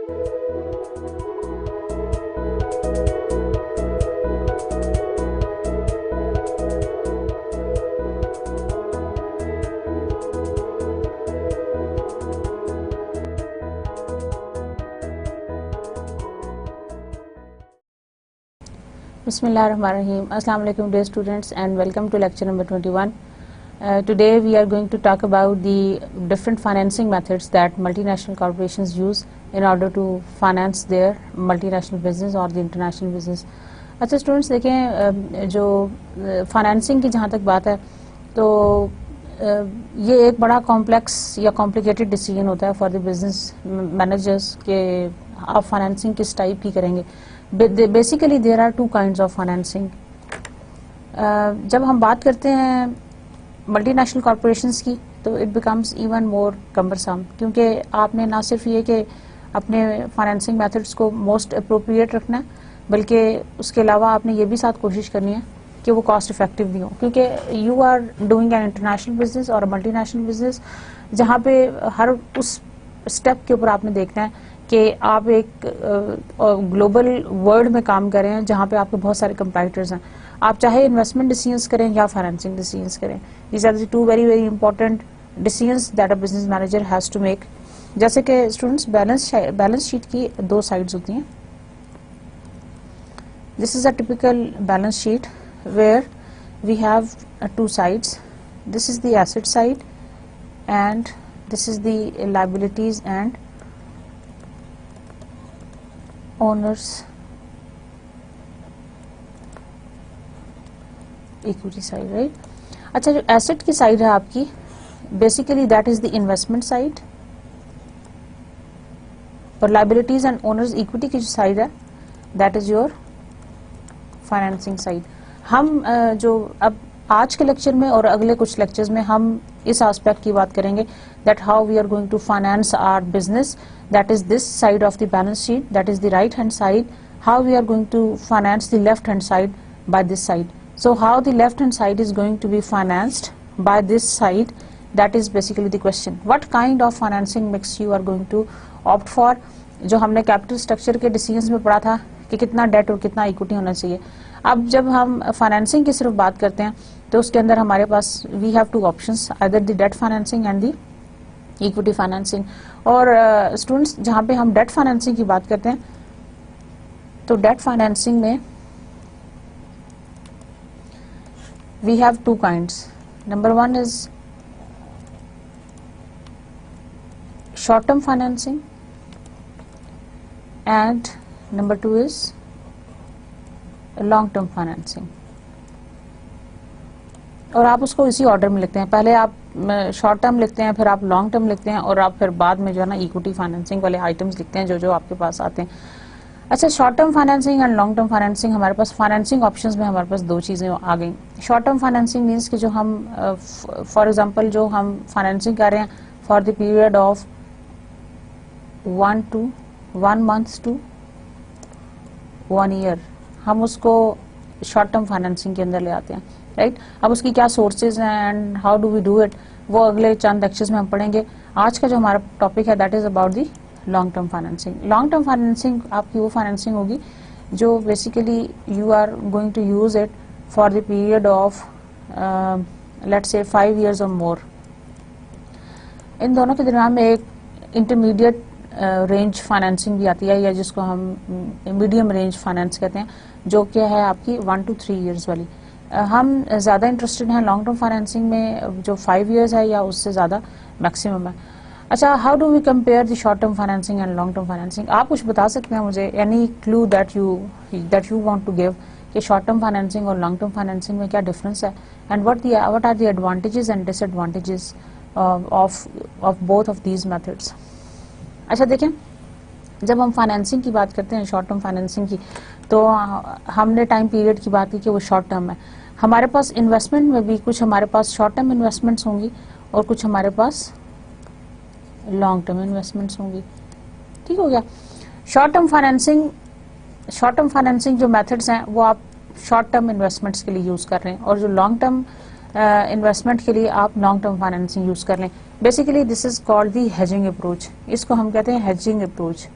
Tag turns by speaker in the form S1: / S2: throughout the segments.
S1: Bismillahirrahmanirrahim. Assalamu alaikum dear students and welcome to lecture number 21. Today we are going to talk about the different financing methods that multinational corporations use in order to finance their multinational business or the international business. अच्छा students देखें, जो financing की जहाँ तक बात है तो ये एक बड़ा कॉम्प्लेक्स या कॉम्प्लिकेटेड डिसीजन होता है फॉर द बिजनेस मैनेजर्स के आप फाइनेंसिंग किस टाइप की करेंगे. Basically there are two kinds of financing. जब हम बात करते हैं मल्टीनेशनल कॉरपोरेशंस की तो it becomes even more cumbersome, क्योंकि आपने ना सिर्फ ये कि अपने फाइनेंसिंग मेथड्स को मोस्ट अप्रोप्रिएट रखना है, बल्कि उसके अलावा आपने ये भी साथ कोशिश करनी है कि वो कॉस्ट इफेक्टिव भी हो, क्योंकि you are doing an international business और मल्टीनेशनल बिजनेस जहाँ पे हर उस स्टेप के ऊपर आपने देखना है कि आप एक ग्लोबल वर्ल्ड में काम कर रहे हैं जहाँ पे आपके बहुत सारे कंपटीटर्स हैं. आप चाहे इन्वेस्टमेंट डिसीजंस करें या फाइनेंसिंग डिसीजंस करें, these are the two very very important decisions that a business manager has to make. जैसे कि स्टूडेंट्स बैलेंस शीट की दो साइड्स होती हैं. This is a typical balance sheet where we have two sides. This is the asset side and this is the liabilities and owners equity side, right. अच्छा, जो asset की side है आपकी, basically that is the investment side, और liabilities and owners equity की जो side है that is your financing side. हम जो अब आज के लेक्चर में और अगले कुछ लेक्चर्स में हम इस एस्पेक्ट की बात करेंगे that how we are going to finance our business. That is this side of the balance sheet, that is the right hand side. How we are going to finance the left hand side by this side. So how the left hand side is going to be financed by this side, that is basically the question. What kind of financing mix you are going to opt for? जो हमने capital structure के decisions में पढ़ा था कि कितना date और कितना इक्विटी होना चाहिए. अब जब हम फाइनेंसिंग की सिर्फ बात करते हैं तो उसके अंदर हमारे पास we have two options, either the debt financing and the equity financing. और स्टूडेंट्स जहाँ पे हम डेट फाइनेंसिंग की बात करते हैं तो डेट फाइनेंसिंग में we have two kinds. Number one is short term financing and number two is long term financing. और आप उसको इसी ऑर्डर में लिखते हैं, पहले आप शॉर्ट टर्म लिखते हैं, फिर आप लॉन्ग टर्म लिखते हैं, और आप फिर बाद में जो है ना इक्विटी फाइनेंसिंग वाले आइटम्स लिखते हैं जो जो आपके पास आते हैं. अच्छा, short term financing and long term financing, हमारे पास फाइनेंसिंग ऑप्शंस में हमारे पास दो चीज़ें आ गई. शॉर्ट टर्म फाइनेंसिंग मीन्स कि जो हम फॉर एग्जांपल जो हम फाइनेंसिंग कर रहे हैं for the period of 1 month to 1 year, हम उसको शॉर्ट टर्म फाइनेंसिंग के अंदर ले आते हैं, राइट. अब उसकी क्या सोर्सेज हैं and how do we do it, वो अगले चंद लेक्चर्स में हम पढ़ेंगे. आज का जो हमारा टॉपिक है that is about the long term financing. Long term financing आपकी वो फाइनेंसिंग होगी जो basically you are going to use it for the period of let's say 5 years और मोर. इन दोनों के दरमियान में एक इंटरमीडिएट रेंज फाइनेंसिंग भी आती है, या जिसको हम मीडियम रेंज फाइनेंस कहते हैं, जो क्या है आपकी 1 to 3 years वाली. हम ज़्यादा इंटरेस्टेड हैं लॉन्ग टर्म फाइनेंसिंग में जो 5 years है या उससे ज़्यादा मैक्सिमम है. अच्छा, how do we compare the short term financing and long term financing? आप कुछ बता सकते हैं मुझे, any clue that you want to give कि शॉर्ट टर्म फाइनेंसिंग और लॉन्ग टर्म फाइनेंसिंग में क्या डिफरेंस है and what are the advantages and disadvantages of both of these methods. अच्छा देखें, जब हम फाइनेंसिंग की बात करते हैं शॉर्ट टर्म फाइनेंसिंग की, तो हमने टाइम पीरियड की बात की कि वो शॉर्ट टर्म है. हमारे पास इन्वेस्टमेंट में भी कुछ हमारे पास शॉर्ट टर्म इन्वेस्टमेंट्स होंगी और कुछ हमारे पास लॉन्ग टर्म इन्वेस्टमेंट्स होंगी. ठीक हो गया. शॉर्ट टर्म फाइनेंसिंग जो मेथड्स हैं वो आप शॉर्ट टर्म इन्वेस्टमेंट्स के लिए यूज़ कर रहे हैं, और जो लॉन्ग टर्म इन्वेस्टमेंट के लिए आप लॉन्ग टर्म फाइनेंसिंग यूज़ कर लें. Basically this is called the hedging approach. इसको हम कहते हैं hedging approach.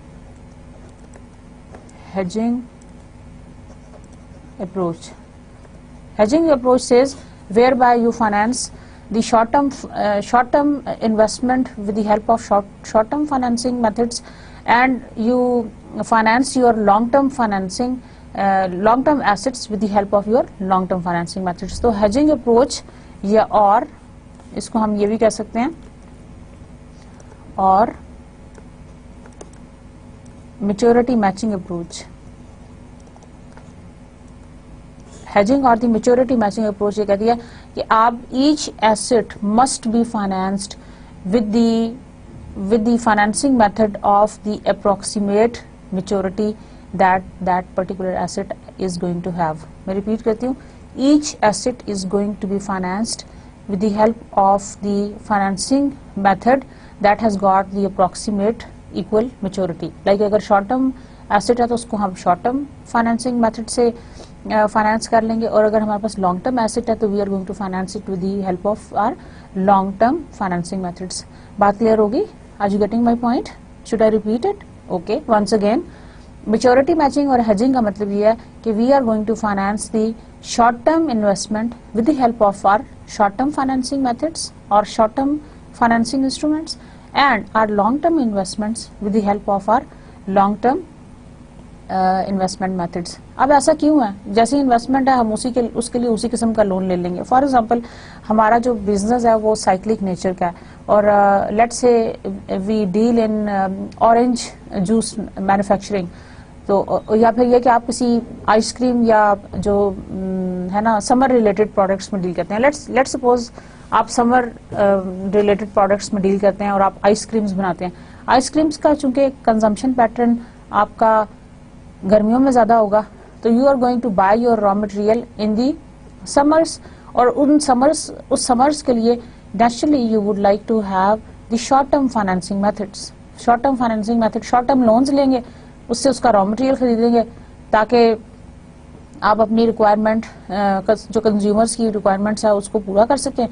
S1: hedging approach. Hedging approach says whereby you finance the short-term investment with the help of short-term financing methods, and you finance your long-term financing, long-term assets with the help of your long-term financing methods. तो hedging approach या और इसको हम ये भी कह सकते हैं और maturity matching approach. Hedging और the maturity matching approach ये कहती है कि आप each asset must be financed with the financing method of the approximate maturity that particular asset is going to have. मैं repeat करती हूँ, each asset is going to be financed with the help of the financing method that has got the approximate equal maturity. Like अगर short term asset है तो उसको हम short term financing method से finance कर लेंगे, और अगर हमारे पास लॉन्ग टर्म एसेट है तो we are going to finance it with the help of our long term financing methods. बात क्लियर होगी? Are you getting my point? Should I repeat it? Okay, once again, maturity matching और hedging का मतलब ये है कि we are going to finance the short term investment with the help of our short term financing methods और short term financing instruments, and our long term investments with the help of our long term investment methods. अब ऐसा क्यों है? जैसे investment है हम उसके लिए उसी किस्म का लोन ले लेंगे. फॉर एग्जांपल हमारा जो बिजनेस है वो साइक्लिक नेचर का है, और let's say we deal in orange juice manufacturing, तो या फिर ये कि आप किसी आइसक्रीम या जो है ना समर रिलेटेड प्रोडक्ट्स में डील करते हैं. लेट्स सपोज आप समर रिलेटेड प्रोडक्ट्स में डील करते हैं और आप आइसक्रीम्स बनाते हैं. आइसक्रीम्स का चूंकि कंजम्पशन पैटर्न आपका गर्मियों में ज्यादा होगा, तो you are going to buy your raw material in the summers, और उस समर्स के लिए naturally you would like to have the short term financing methods. Short term financing method, short term loans लेंगे, उससे उसका रॉ मटेरियल खरीदेंगे ताकि आप अपनी रिक्वायरमेंट जो कंज्यूमर्स की रिक्वायरमेंट्स है उसको पूरा कर सकें.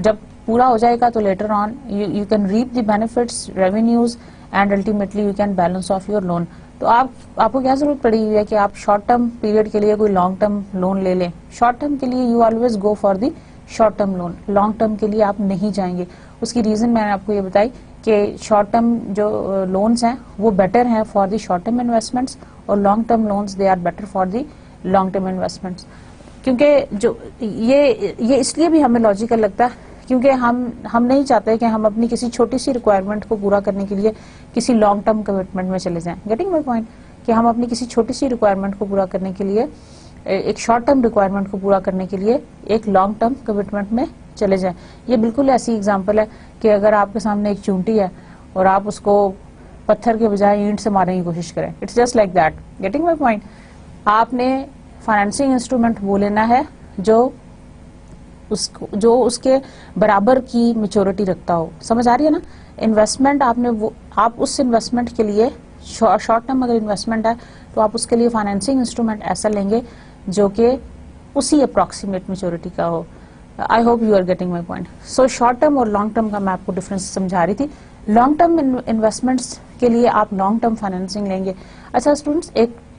S1: जब पूरा हो जाएगा तो later on you can reap the benefits, revenues, and ultimately you can balance off your loan. तो आपको क्या जरूरत पड़ी हुई है कि आप शॉर्ट टर्म पीरियड के लिए कोई लॉन्ग टर्म लोन ले लें. शॉर्ट टर्म के लिए you always go for the short term loan, long term के लिए आप नहीं जाएंगे. उसकी रीजन मैंने आपको ये बताई कि शॉर्ट टर्म जो लोन्स हैं वो बेटर हैं for the short term investments, और long term loans they are better for the long term investments. क्योंकि जो ये इसलिए भी हमें लॉजिकल लगता है क्योंकि हम नहीं चाहते कि हम अपनी किसी छोटी सी रिक्वायरमेंट को पूरा करने के लिए किसी लॉन्ग टर्म कमिटमेंट में चले जाएं. Getting my point? कि हम अपनी किसी छोटी सी रिक्वायरमेंट को पूरा करने के लिए, एक शॉर्ट टर्म रिक्वायरमेंट को पूरा करने के लिए एक लॉन्ग टर्म कमिटमेंट में चले जाएं. ये बिल्कुल ऐसी एग्जाम्पल है कि अगर आपके सामने एक चूंटी है और आप उसको पत्थर के बजाय ईंट से मारने की कोशिश करें, it's just like that. Getting my point? आपने फाइनेंसिंग इंस्ट्रूमेंट वो लेना है जो उसके बराबर की मैच्योरिटी रखता हो. समझ आ रही है ना? इन्वेस्टमेंट आप उस इन्वेस्टमेंट के लिए शॉर्ट टर्म अगर इन्वेस्टमेंट है तो आप उसके लिए फाइनेंसिंग इंस्ट्रूमेंट ऐसा लेंगे जो कि उसी अप्रॉक्सीमेट मैच्योरिटी का हो. I hope you are getting my point. So short term और लॉन्ग टर्म का मैं आपको डिफरेंस समझा रही थी. लॉन्ग टर्म इन्वेस्टमेंट्स के लिए आप लॉन्ग टर्म फाइनेंसिंग लेंगे. अच्छा स्टूडेंट्स,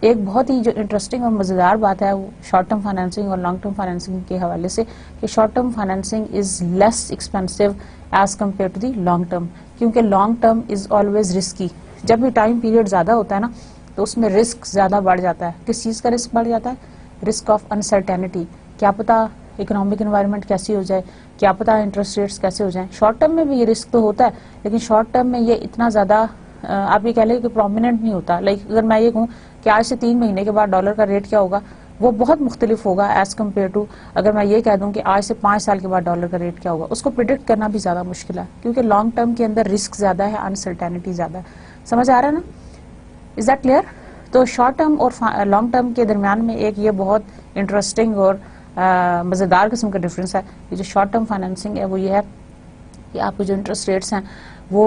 S1: एक बहुत ही जो इंटरेस्टिंग और मजेदार बात है वो शॉर्ट टर्म फाइनेंसिंग और लॉन्ग टर्म फाइनेंसिंग के हवाले से कि short term financing is less expensive as compare to the long term, क्योंकि long term is always risky. जब भी टाइम पीरियड ज्यादा होता है ना तो उसमें रिस्क ज्यादा बढ़ जाता है. किस चीज का रिस्क बढ़ जाता है? Risk of uncertainty. क्या पता इकोनॉमिक एनवायरनमेंट कैसी हो जाए, क्या पता इंटरेस्ट रेट्स कैसे हो जाएं. शॉर्ट टर्म में भी ये रिस्क तो होता है, लेकिन शॉर्ट टर्म में ये इतना ज्यादा आप ये कह लें कि प्रोमिनेंट नहीं होता. लाइक अगर मैं ये कहूँ कि आज से 3 महीने के बाद डॉलर का रेट क्या होगा, वो बहुत मुख्तलिफ होगा एज कम्पेयर टू अगर मैं ये कह दूं कि आज से 5 साल के बाद डॉलर का रेट क्या होगा. उसको प्रिडिक्ट करना भी ज्यादा मुश्किल है क्योंकि लॉन्ग टर्म के अंदर रिस्क ज्यादा है, अनसर्टेनिटी ज्यादा है. समझ आ रहा है ना? Is that clear? तो शॉर्ट टर्म और लॉन्ग टर्म के दरमियान में एक ये बहुत इंटरेस्टिंग और मजेदार किस्म का डिफरेंस है. ये जो शॉर्ट टर्म फाइनेंसिंग है वो ये है कि आपके जो इंटरेस्ट रेट्स हैं वो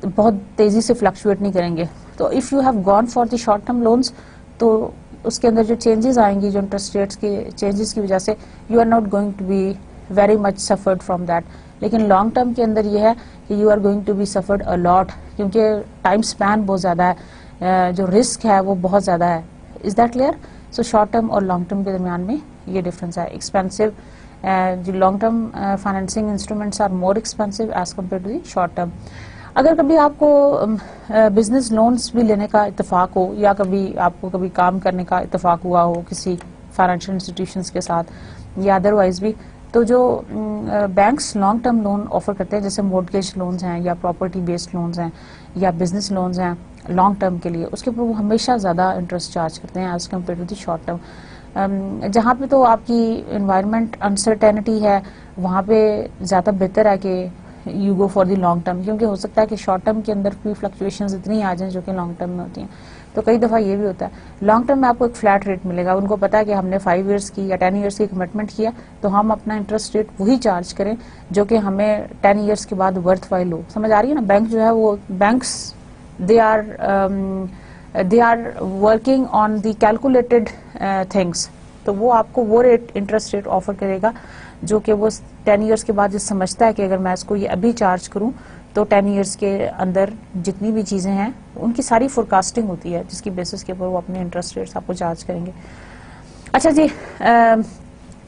S1: बहुत तेजी से फ्लक्चुएट नहीं करेंगे. तो if you have gone for the short term loans तो उसके अंदर जो चेंजेस आएंगी, जो इंटरेस्ट रेट्स के चेंजेस की वजह से, you are not going to be very much suffered from that. लेकिन लॉन्ग टर्म के अंदर ये है कि you are going to be suffered a lot, क्योंकि टाइम स्पैन बहुत ज्यादा है, जो रिस्क है वो बहुत ज्यादा है. Is that clear? So short term और लॉन्ग टर्म के दरमियान में ये डिफरेंस है. एक्सपेंसिव, जो long term financing instruments are more expensive as compare to the short term. अगर कभी आपको बिजनेस लोन्स भी लेने का इत्तेफाक हो, या कभी आपको कभी काम करने का इत्तेफाक हुआ हो किसी फाइनेंशियल इंस्टीट्यूशंस के साथ या अदरवाइज भी, तो जो banks long term loan offer करते हैं, जैसे मॉर्गेज लोन्स हैं या प्रॉपर्टी बेस्ड लोन्स हैं या बिजनेस लोन्स हैं लॉन्ग टर्म के लिए, उसके ऊपर वो हमेशा ज़्यादा इंटरेस्ट चार्ज करते हैं as compare to the short term. जहाँ पे तो आपकी इन्वायरमेंट अनसर्टेनिटी है, वहाँ पे ज़्यादा बेहतर है कि you go for the long term, क्योंकि हो सकता है कि शॉर्ट टर्म के अंदर भी फ्लक्चुएशंस इतनी आ जाएं जो कि लॉन्ग टर्म में होती हैं. तो कई दफ़ा ये भी होता है लॉन्ग टर्म में आपको एक फ्लैट रेट मिलेगा, उनको पता है कि हमने 5 इयर्स की या 10 इयर्स की कमिटमेंट किया, तो हम अपना इंटरेस्ट रेट वही चार्ज करें जो कि हमें 10 इयर्स के बाद वर्थ वाइल हो. समझ आ रही है ना? बैंक जो है वो banks they are working on the calculated things, तो वो आपको वो रेट इंटरेस्ट रेट ऑफर करेगा जो कि वो 10 इयर्स के बाद जो समझता है कि अगर मैं इसको ये अभी चार्ज करूं तो 10 इयर्स के अंदर जितनी भी चीज़ें हैं उनकी सारी फोरकास्टिंग होती है, जिसकी बेसिस के ऊपर वो अपने इंटरेस्ट रेट्स आपको चार्ज करेंगे. अच्छा जी,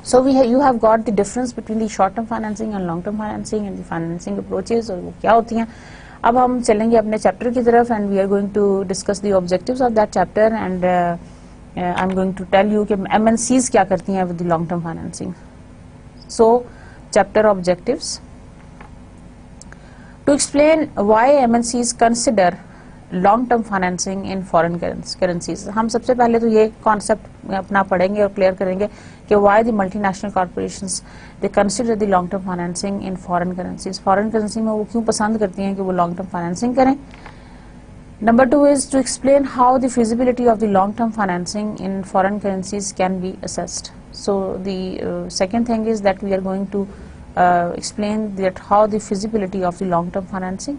S1: so you have got the difference between the short term financing and long term financing and the financing approaches, और वो क्या होती हैं. अब हम चलेंगे अपने चैप्टर की तरफ and we are going to discuss the objectives of that chapter, and I am going to tell you कि MNCs क्या करती हैं with the long term financing. So, chapter objectives. To explain why MNCs consider long-term financing in foreign currencies. हम सबसे पहले तो ये concept अपना पढ़ेंगे और clear करेंगे कि why the multinational corporations they consider the long-term financing in foreign currencies. Foreign currency में वो क्यों पसंद करती हैं कि वो long-term financing करें. Number 2 is to explain how the feasibility of the long-term financing in foreign currencies can be assessed. So the second thing is that we are going to explain that how the feasibility of the long-term financing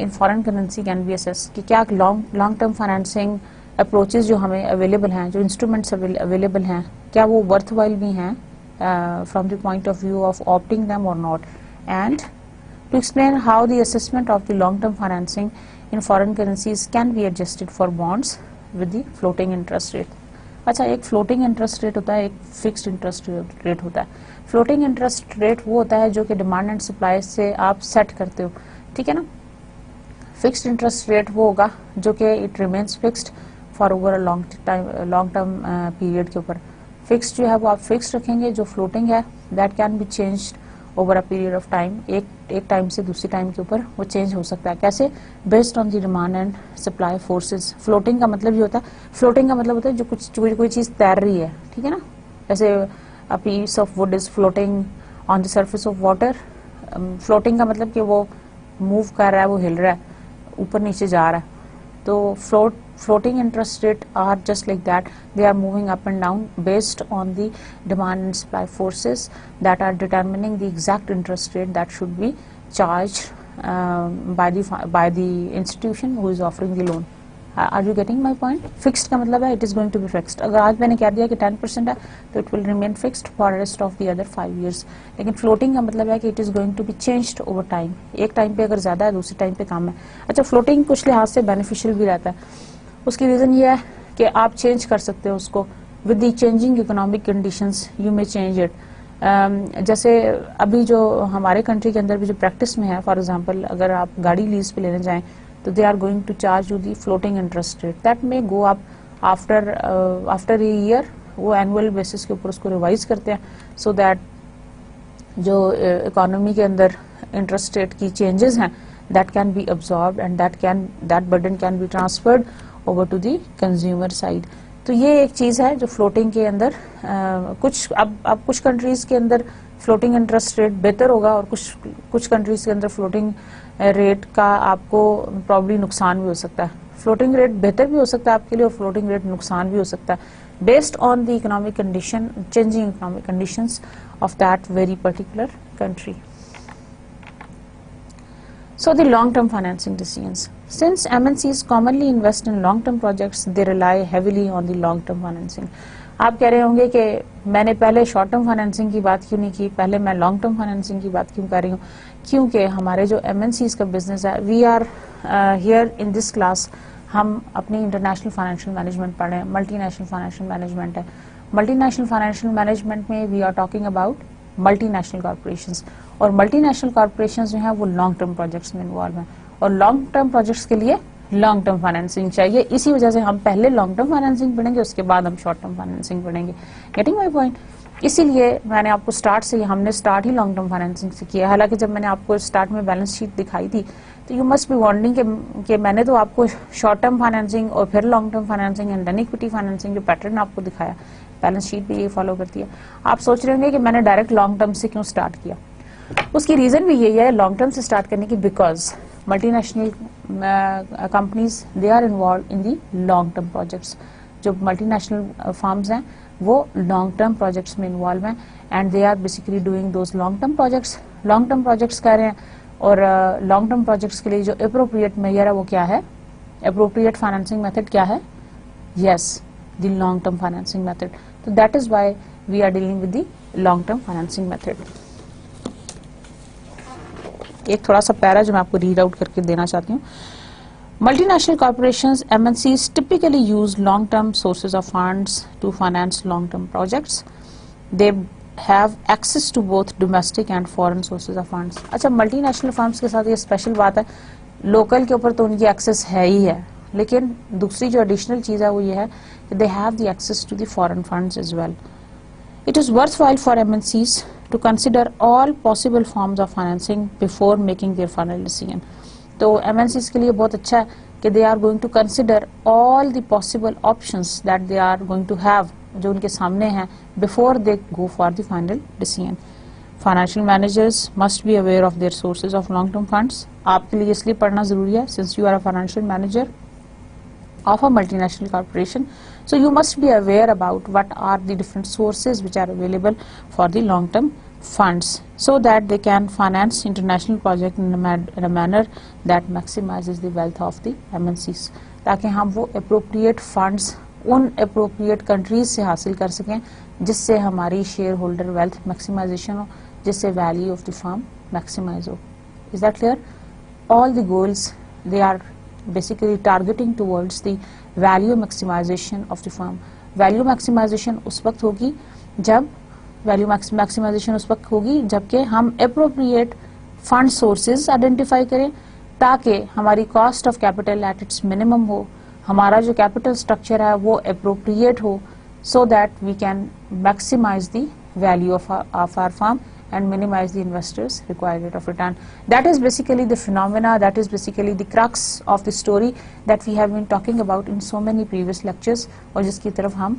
S1: in foreign currency can be assessed. कि क्या long-term financing approaches जो हमें available हैं, जो instruments available हैं, क्या वो worthwhile भी हैं from the point of view of opting them or not, and to explain how the assessment of the long-term financing in foreign currencies can be adjusted for bonds with the floating interest rate. अच्छा, एक floating interest rate होता है, एक fixed interest rate होता है. Floating interest rate वो होता है जो कि डिमांड एंड सप्लाई से आप सेट करते हो, ठीक है ना. फिक्स्ड इंटरेस्ट रेट वो होगा जो कि it remains fixed for over a long term period के ऊपर. फिक्स्ड जो है वो आप फिक्स्ड रखेंगे, जो फ्लोटिंग है that can be changed over a period of time. एक टाइम से दूसरी टाइम के ऊपर वो चेंज हो सकता है. कैसे? Based on the demand and supply forces. Floating का मतलब ये होता है, फ्लोटिंग का मतलब होता है जो कोई चीज़ तैर रही है, ठीक है ना. जैसे a piece of wood is floating on the surface of water. Floating का मतलब कि वो मूव कर रहा है, वो हिल रहा है, ऊपर नीचे जा रहा है. तो floating interest rate are just like that. They are moving up and down based on the demand and supply forces that are determining the exact interest rate that should be charged by the institution who is offering the loan. Are you getting my point? Fixed का मतलब है it is going to be fixed. अगर आज मैंने कह दिया कि 10% है तो it will remain fixed for rest of the other 5 years. लेकिन floating का मतलब है कि it is going to be changed over time. एक टाइम पे अगर ज्यादा है, दूसरी टाइम पे कम है. अच्छा, floating कुछ लिहाज से beneficial भी रहता है. उसकी रीजन ये है कि आप चेंज कर सकते हो उसको with the changing economic conditions. You may change it. जैसे अभी जो हमारे कंट्री के अंदर भी जो प्रैक्टिस में है, फॉर एग्जांपल अगर आप गाड़ी लीज पे लेने जाएं तो they are going to charge you the floating interest rate. That may go up after a year. वो एनुअल बेसिस के ऊपर उसको रिवाइज करते हैं सो दैट जो इकोनॉमी के अंदर इंटरेस्ट रेट की चेंजेस हैं that can be absorbed and that burden can be transferred over to the consumer side. तो ये एक चीज है जो फ्लोटिंग के अंदर कुछ अब कुछ कंट्रीज के अंदर फ्लोटिंग इंटरेस्ट रेट बेहतर होगा और कुछ कंट्रीज के अंदर फ्लोटिंग रेट का आपको प्रॉब्ली नुकसान भी हो सकता है. फ्लोटिंग रेट बेहतर भी हो सकता है आपके लिए और फ्लोटिंग रेट नुकसान भी हो सकता है based on the economic condition, changing economic conditions of that very particular country. So the long-term financing decisions. Since MNCs commonly invest in long-term projects, they rely heavily on the long-term financing. आप कह रहे होंगे कि मैंने पहले short term financing की बात क्यों नहीं की, पहले मैं लॉन्ग टर्म फाइनेंसिंग की बात क्यों कर रही हूँ? क्योंकि हमारे जो MNCs का बिजनेस है, we are here in this class, हम अपनी इंटरनेशनल फाइनेंशियल मैनेजमेंट पढ़ रहे हैं, मल्टीनेशनल फाइनेंशियल मैनेजमेंट है। मल्टीनेशनल फाइनेंशियल मैनेजमेंट में we are talking about multinational corporations, और मल्टीनेशनल कॉर्पोरेशंस जो हैं वो लॉन्ग टर्म प्रोजेक्ट्स में इन्वॉल्व हैं, और लॉन्ग टर्म प्रोजेक्ट्स के लिए लॉन्ग टर्म फाइनेंसिंग चाहिए। इसी वजह से हम पहले लॉन्ग टर्म फाइनेंसिंग पढ़ेंगे, उसके बाद हम शॉर्ट टर्म फाइनेंसिंग पढ़ेंगे। Getting my point? इसीलिए मैंने आपको हमने स्टार्ट ही लॉन्ग टर्म फाइनेंसिंग से किया। हालांकि जब मैंने आपको स्टार्ट में बैलेंस शीट दिखाई थी तो यू मस्ट बी वॉन्डिंग कि मैंने तो आपको शॉर्ट टर्म फाइनेंसिंग और फिर long term financing and then equity financing जो पैटर्न आपको दिखाया, बैलेंस शीट भी ये फॉलो करती है। आप सोच रहे होंगे कि मैंने डायरेक्ट लॉन्ग टर्म से क्यों स्टार्ट किया। उसकी रीजन भी यही है लॉन्ग टर्म से स्टार्ट करने की, because multinational companies they are involve in the long term projects. जो मल्टीनेशनल फर्म्स हैं वो लॉन्ग टर्म प्रोजेक्ट्स में इन्वॉल्व हैं and they are basically doing those long term projects. Long term projects कर रहे हैं, और लॉन्ग टर्म प्रोजेक्ट्स के लिए जो अप्रोप्रिएट मेजर है वो क्या है, अप्रोप्रिएट फाइनेंसिंग मेथड क्या है, yes, the long term financing method. तो that is why we are dealing with the long term financing method. एक थोड़ा सा पैरा जो मैं आपको रीड आउट करके देना चाहती हूँ। Multinational corporations, MNCs, typically use long-term sources of funds to finance long-term projects. They have access to both domestic and foreign sources of funds. अच्छा, मल्टीनेशनल फर्म्स के साथ ये स्पेशल बात है, लोकल के ऊपर तो उनकी एक्सेस है ही है, लेकिन दूसरी जो एडिशनल चीज़ है वो ये है कि they have the access to the foreign funds as well. It is worthwhile for MNCs to consider all possible forms of financing before making their final decision. तो MNCs के लिए बहुत अच्छा है कि they are going to consider all the possible options that they are going to have, जो उनके सामने हैं, before they go for the final decision. Financial managers must be aware of their sources of long term funds. आपके लिए इसलिए पढ़ना जरूरी है since you are a financial manager of a multinational corporation, so you must be aware about what are the different sources which are available for the long term funds, so that they can finance international project in a manner that maximizes the wealth of the MNCs, ताकि हम वो appropriate funds उन appropriate countries से हासिल कर सकें जिससे हमारी शेयर होल्डर वेल्थ मैक्सिमाइजेशन हो, जिससे value of the firm maximize हो। Is that clear? All the goals they are basically targeting towards the value maximization of the firm. Value maximization उस वक्त होगी जब maximization उस वक्त होगी जबकि हम appropriate fund sources identify करें, ताकि हमारी cost of capital at its minimum हो, हमारा जो capital structure है वो appropriate हो, so that we can maximize the value of our firm and minimize the investors' required rate of return. That is basically the phenomena, that is basically the crux of the story that we have been talking about in so many previous lectures, और जिसकी तरफ हम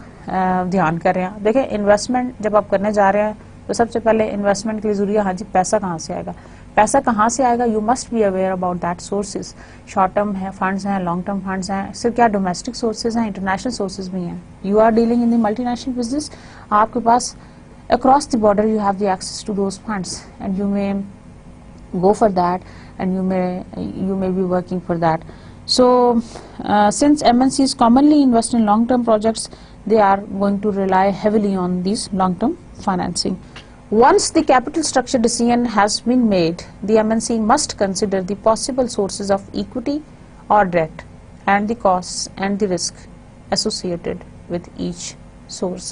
S1: ध्यान कर रहे हैं। देखिए, investment जब आप करने जा रहे हैं तो सबसे पहले इन्वेस्टमेंट के लिए जरूरी है, हाँ जी, पैसा कहाँ से आएगा। पैसा कहाँ से आएगा, you must be aware about that sources. Short term है फंड्स हैं, लॉन्ग टर्म फंड्स हैं, सिर्फ क्या डोमेस्टिक सोर्सेज हैं, इंटरनेशनल सोर्सेज भी हैं। You are dealing in the multinational business, आपके पास across the border you have the access to those funds, and you may go for that, and you may be working for that. So since MNCs commonly invest in long term projects, they are going to rely heavily on these long term financing. Once the capital structure decision has been made, the MNC must consider the possible sources of equity or debt and the costs and the risk associated with each source.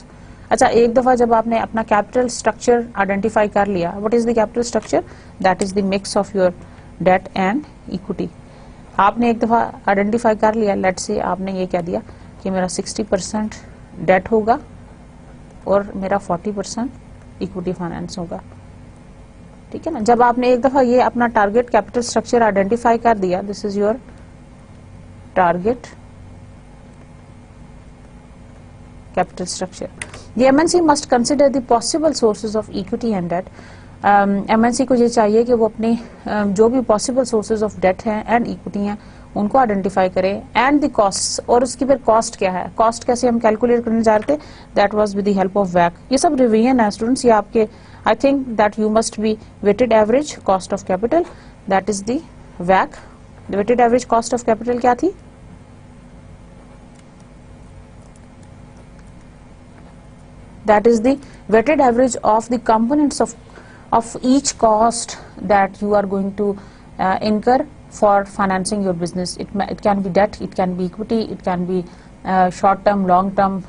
S1: अच्छा, एक दफा जब आपने अपना capital structure identify कर लिया, what is the capital structure? That is the mix of your debt and equity. आपने एक दफा आइडेंटिफाई कर लिया, लेट्स से आपने ये कह दिया कि मेरा 60% डेट होगा और मेरा 40% इक्विटी फाइनेंस होगा, ठीक है ना। जब आपने एक दफा ये अपना टारगेट कैपिटल स्ट्रक्चर आइडेंटिफाई कर दिया, this is your target capital structure. The MNC must consider the possible sources of equity and debt. MNC को ये चाहिए कि वो अपने जो भी possible sources of debt हैं and equity हैं उनको आइडेंटिफाई करें, and the costs, और उसकी फिर कॉस्ट क्या है, कॉस्ट कैसे हम कैलकुलेट करने जा रहे थे, that was with the help of WACC। ये सब रिवीजन है स्टूडेंट्स, ये आपके, I think that you must be weighted average cost of capital, that is the WACC। The weighted average cost of capital क्या थी? That is the weighted average of the components of each cost that you are going to incur for financing your business. It can be debt, it can be equity, it can be short term, long term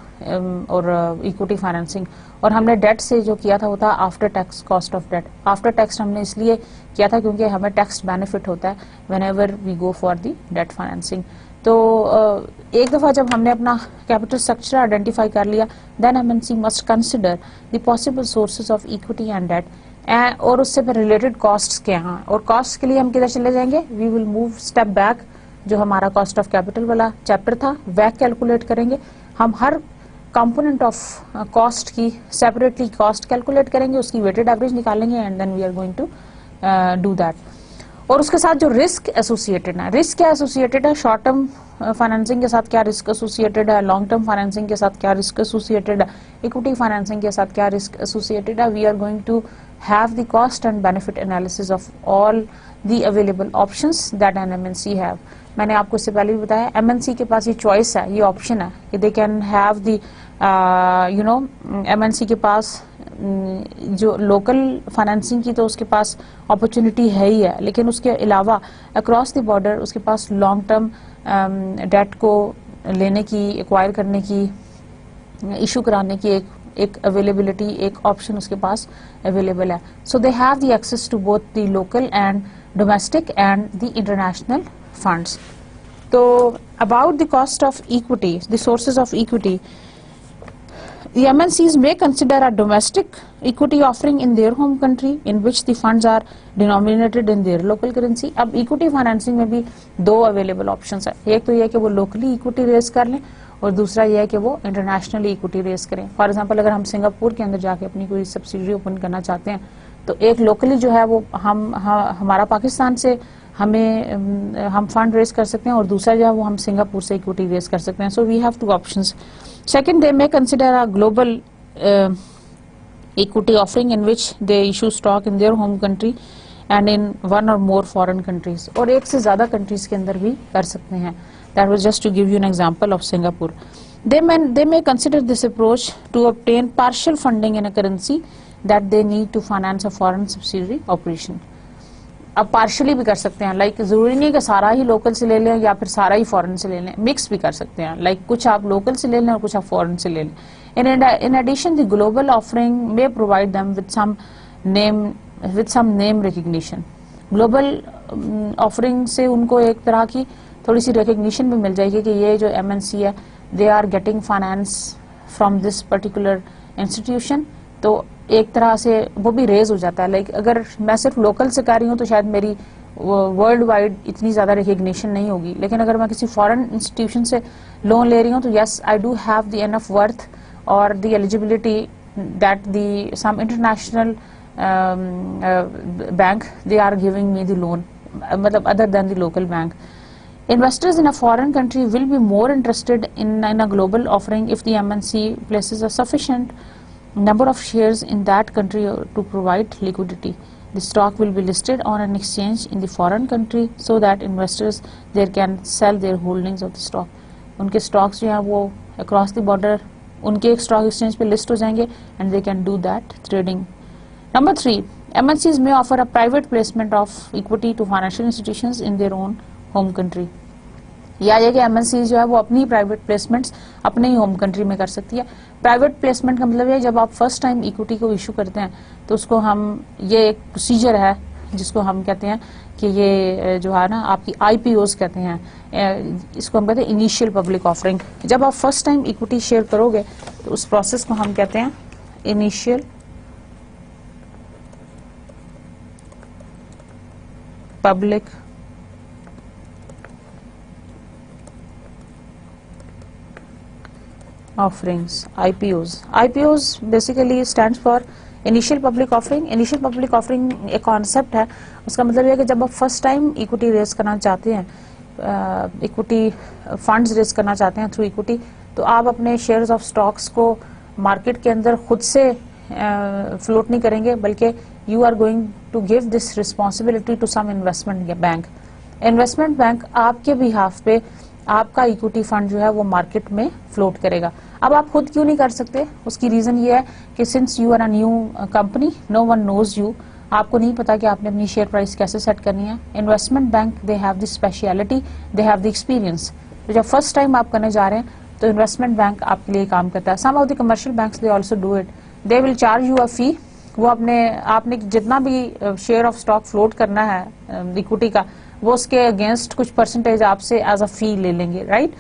S1: और equity financing. और हमने debt से जो किया था वो था after tax cost of debt. After tax हमने इसलिए किया था क्योंकि हमें टैक्स बेनिफिट होता है whenever we go for the debt financing. तो एक दफ़ा जब हमने अपना कैपिटल स्ट्रक्चर आइडेंटिफाई कर लिया, then MNC must consider the possible sources of equity and debt, और उससे फिर रिलेटेड कॉस्ट्स क्या हैं. और कॉस्ट के लिए हम किधर चले जाएंगे, we will move step back. जो हमारा कॉस्ट ऑफ कैपिटल वाला चैप्टर था वैक कैलकुलेट करेंगे. हम हर कंपोनेंट ऑफ कॉस्ट की सेपरेटली कॉस्ट कैलकुलेट करेंगे, उसकी वेटेड एवरेज निकालेंगे and then we are going to do that. और उसके साथ जो रिस्क एसोसिएटेड है, रिस्क क्या एसोसिएटेड है, शॉर्ट टर्म फाइनेंसिंग के साथ क्या रिस्क एसोसिएटेड है, लॉन्ग टर्म फाइनेंसिंग के साथ क्या रिस्क एसोसिएटेड है, इक्विटी फाइनेंसिंग के साथ क्या रिस्क एसोसिएटेड है. We are going to have the cost and benefit analysis of all the available options that an MNC have. मैंने आपको इससे पहले भी बताया एमएनसी के पास ये चॉइस है, ये ऑप्शन है कि they can have the MNC के पास जो लोकल फाइनेंसिंग की तो उसके पास अपॉर्चुनिटी है ही है, लेकिन उसके अलावा अक्रॉस द बॉर्डर उसके पास लॉन्ग टर्म डेट को लेने की, एक्वायर करने की, इशू कराने की एक अवेलेबिलिटी, एक ऑप्शन उसके पास अवेलेबल है. So they have the access to both the local and domestic and the international funds. So about the cost of equity, the sources of equity, the MNCs may consider a domestic equity offering in their home country in which the funds are denominated in their local currency. अब equity financing में भी दो available options है. एक तो ये है कि वो locally equity raise कर लें और दूसरा ये है कि वो internationally equity raise करें. For example, अगर हम सिंगापुर के अंदर जाके अपनी कोई सब्सिडरी ओपन करना चाहते हैं तो एक लोकली जो है वो हमारा पाकिस्तान से हम फंड रेज कर सकते हैं और दूसरा जो है वो हम सिंगापुर से इक्विटी रेज कर सकते हैं. So we have two options. Second, they may consider a global equity offering in which they issue stock in their home country and in one or more foreign countries. और एक से ज्यादा countries के अंदर भी कर सकते हैं. That was just to give you an example of Singapore. They may consider this approach to obtain partial funding in a currency that they need to finance a foreign subsidiary operation. अब partially भी कर सकते हैं, like जरूरी नहीं कि सारा ही local से ले लें या फिर सारा ही फॉरेन से ले लें, मिक्स भी कर सकते हैं. लाइक कुछ आप लोकल से ले लें और कुछ आप फॉरेन से ले लें. In addition the global offering may provide them with some name recognition. Global offering से उनको एक तरह की थोड़ी सी रिकग्निशन भी मिल जाएगी कि ये जो एमएनसी है they are getting finance from this particular institution. तो एक तरह से वो भी रेज हो जाता है. लाइक अगर मैं सिर्फ लोकल से कर रही हूँ तो शायद मेरी वर्ल्ड वाइड इतनी ज्यादा रिकग्निशन नहीं होगी, लेकिन अगर मैं किसी फॉरेन इंस्टीट्यूशन से लोन ले रही हूँ तो yes I do have the enough worth और the eligibility that the some international bank they are giving me the loan, मतलब other than the local bank. Investors in a foreign country will be more interested in a global offering if the MNC places a sufficient number of shares in that country to provide liquidity. The stock will be listed on an exchange in the foreign country so that investors there can sell their holdings of the stock. उनके stocks जो हैं वो across the border उनके एक stock exchange पे list हो जाएंगे and they can do that trading. Number 3, MNCs may offer a private placement of equity to financial institutions in their own home country. या ये कि एमएनसी जो है वो अपनी प्राइवेट प्लेसमेंट्स अपने ही होम कंट्री में कर सकती है. प्राइवेट प्लेसमेंट का मतलब है जब आप फर्स्ट टाइम इक्विटी को इशू करते हैं तो उसको हम, ये एक प्रोसीजर है जिसको हम कहते हैं कि ये जो है ना आपकी आईपीओज कहते हैं, इसको हम कहते हैं इनिशियल पब्लिक ऑफरिंग. जब आप फर्स्ट टाइम इक्विटी शेयर करोगे तो उस प्रोसेस को हम कहते हैं initial public offerings, IPOs. IPOs basically stands for Initial Public Offering. Initial Public Offering एक कॉन्सेप्ट है, उसका मतलब ये है कि जब आप फर्स्ट टाइम इक्विटी रेज करना चाहते हैं, इक्विटी फंड्स रेज करना चाहते हैं थ्रू इक्विटी, तो आप अपने शेयर्स ऑफ स्टॉक्स को मार्केट के अंदर खुद से फ्लोट नहीं करेंगे, बल्कि you are going to give this responsibility to some investment bank. Investment bank आपके बिहाफ पे आपका इक्विटी फंड जो है वो मार्केट में फ्लोट करेगा. अब आप खुद क्यों नहीं कर सकते, उसकी रीजन ये है कि since you are a new company, no one knows you, आपको नहीं पता कि आपने अपनी शेयर प्राइस कैसे सेट करनी है। Investment bank they have the speciality, they have the experience. तो जब फर्स्ट टाइम आप करने जा रहे हैं तो इन्वेस्टमेंट बैंक आपके लिए काम करता है। Some of the commercial banks they also do it, they will charge you a fee. वो आपने जितना भी शेयर ऑफ स्टॉक फ्लोट करना है इक्विटी का, वो उसके अगेंस्ट कुछ परसेंटेज आपसे एज अ फी ले लेंगे, राइट।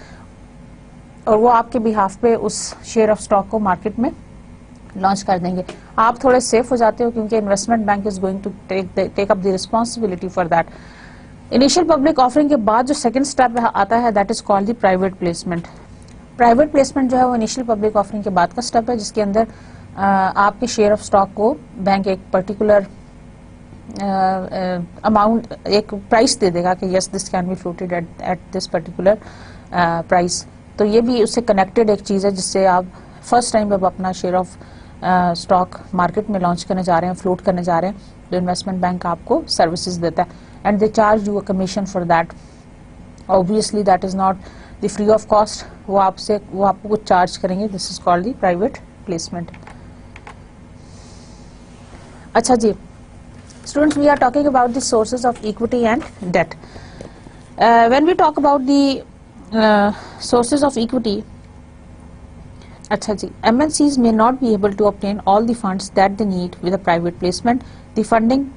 S1: और वो आपके बिहाफ पे उस शेयर ऑफ स्टॉक को मार्केट में लॉन्च कर देंगे। आप थोड़े सेफ हो जाते हो क्योंकि investment bank is going to take up the responsibility for that. Initial public offering के बाद जो सेकंड स्टेप आता है that is called the private placement. Private placement जो है वो इनिशियल पब्लिक ऑफरिंग के बाद का स्टेप है, जिसके अंदर आपके शेयर ऑफ स्टॉक को बैंक एक पर्टिकुलर अमाउंट, एक प्राइस दे देगा कि yes this can be floated at this particular price. तो ये भी उससे कनेक्टेड एक चीज़ है जिससे आप फर्स्ट टाइम जब अपना शेयर ऑफ स्टॉक मार्केट में लॉन्च करने जा रहे हैं, फ्लोट करने जा रहे हैं, तो इन्वेस्टमेंट बैंक आपको सर्विसेज देता है and they charge you a commission for that. Obviously that is not the free of cost, वो आपको कुछ चार्ज करेंगे। This is called the private placement. अच्छा जी students, we are talking about the sources of equity and debt. When we talk about the sources of equity, अच्छा जी, MNCs may not be able to obtain all the funds that they need with a private placement. The funding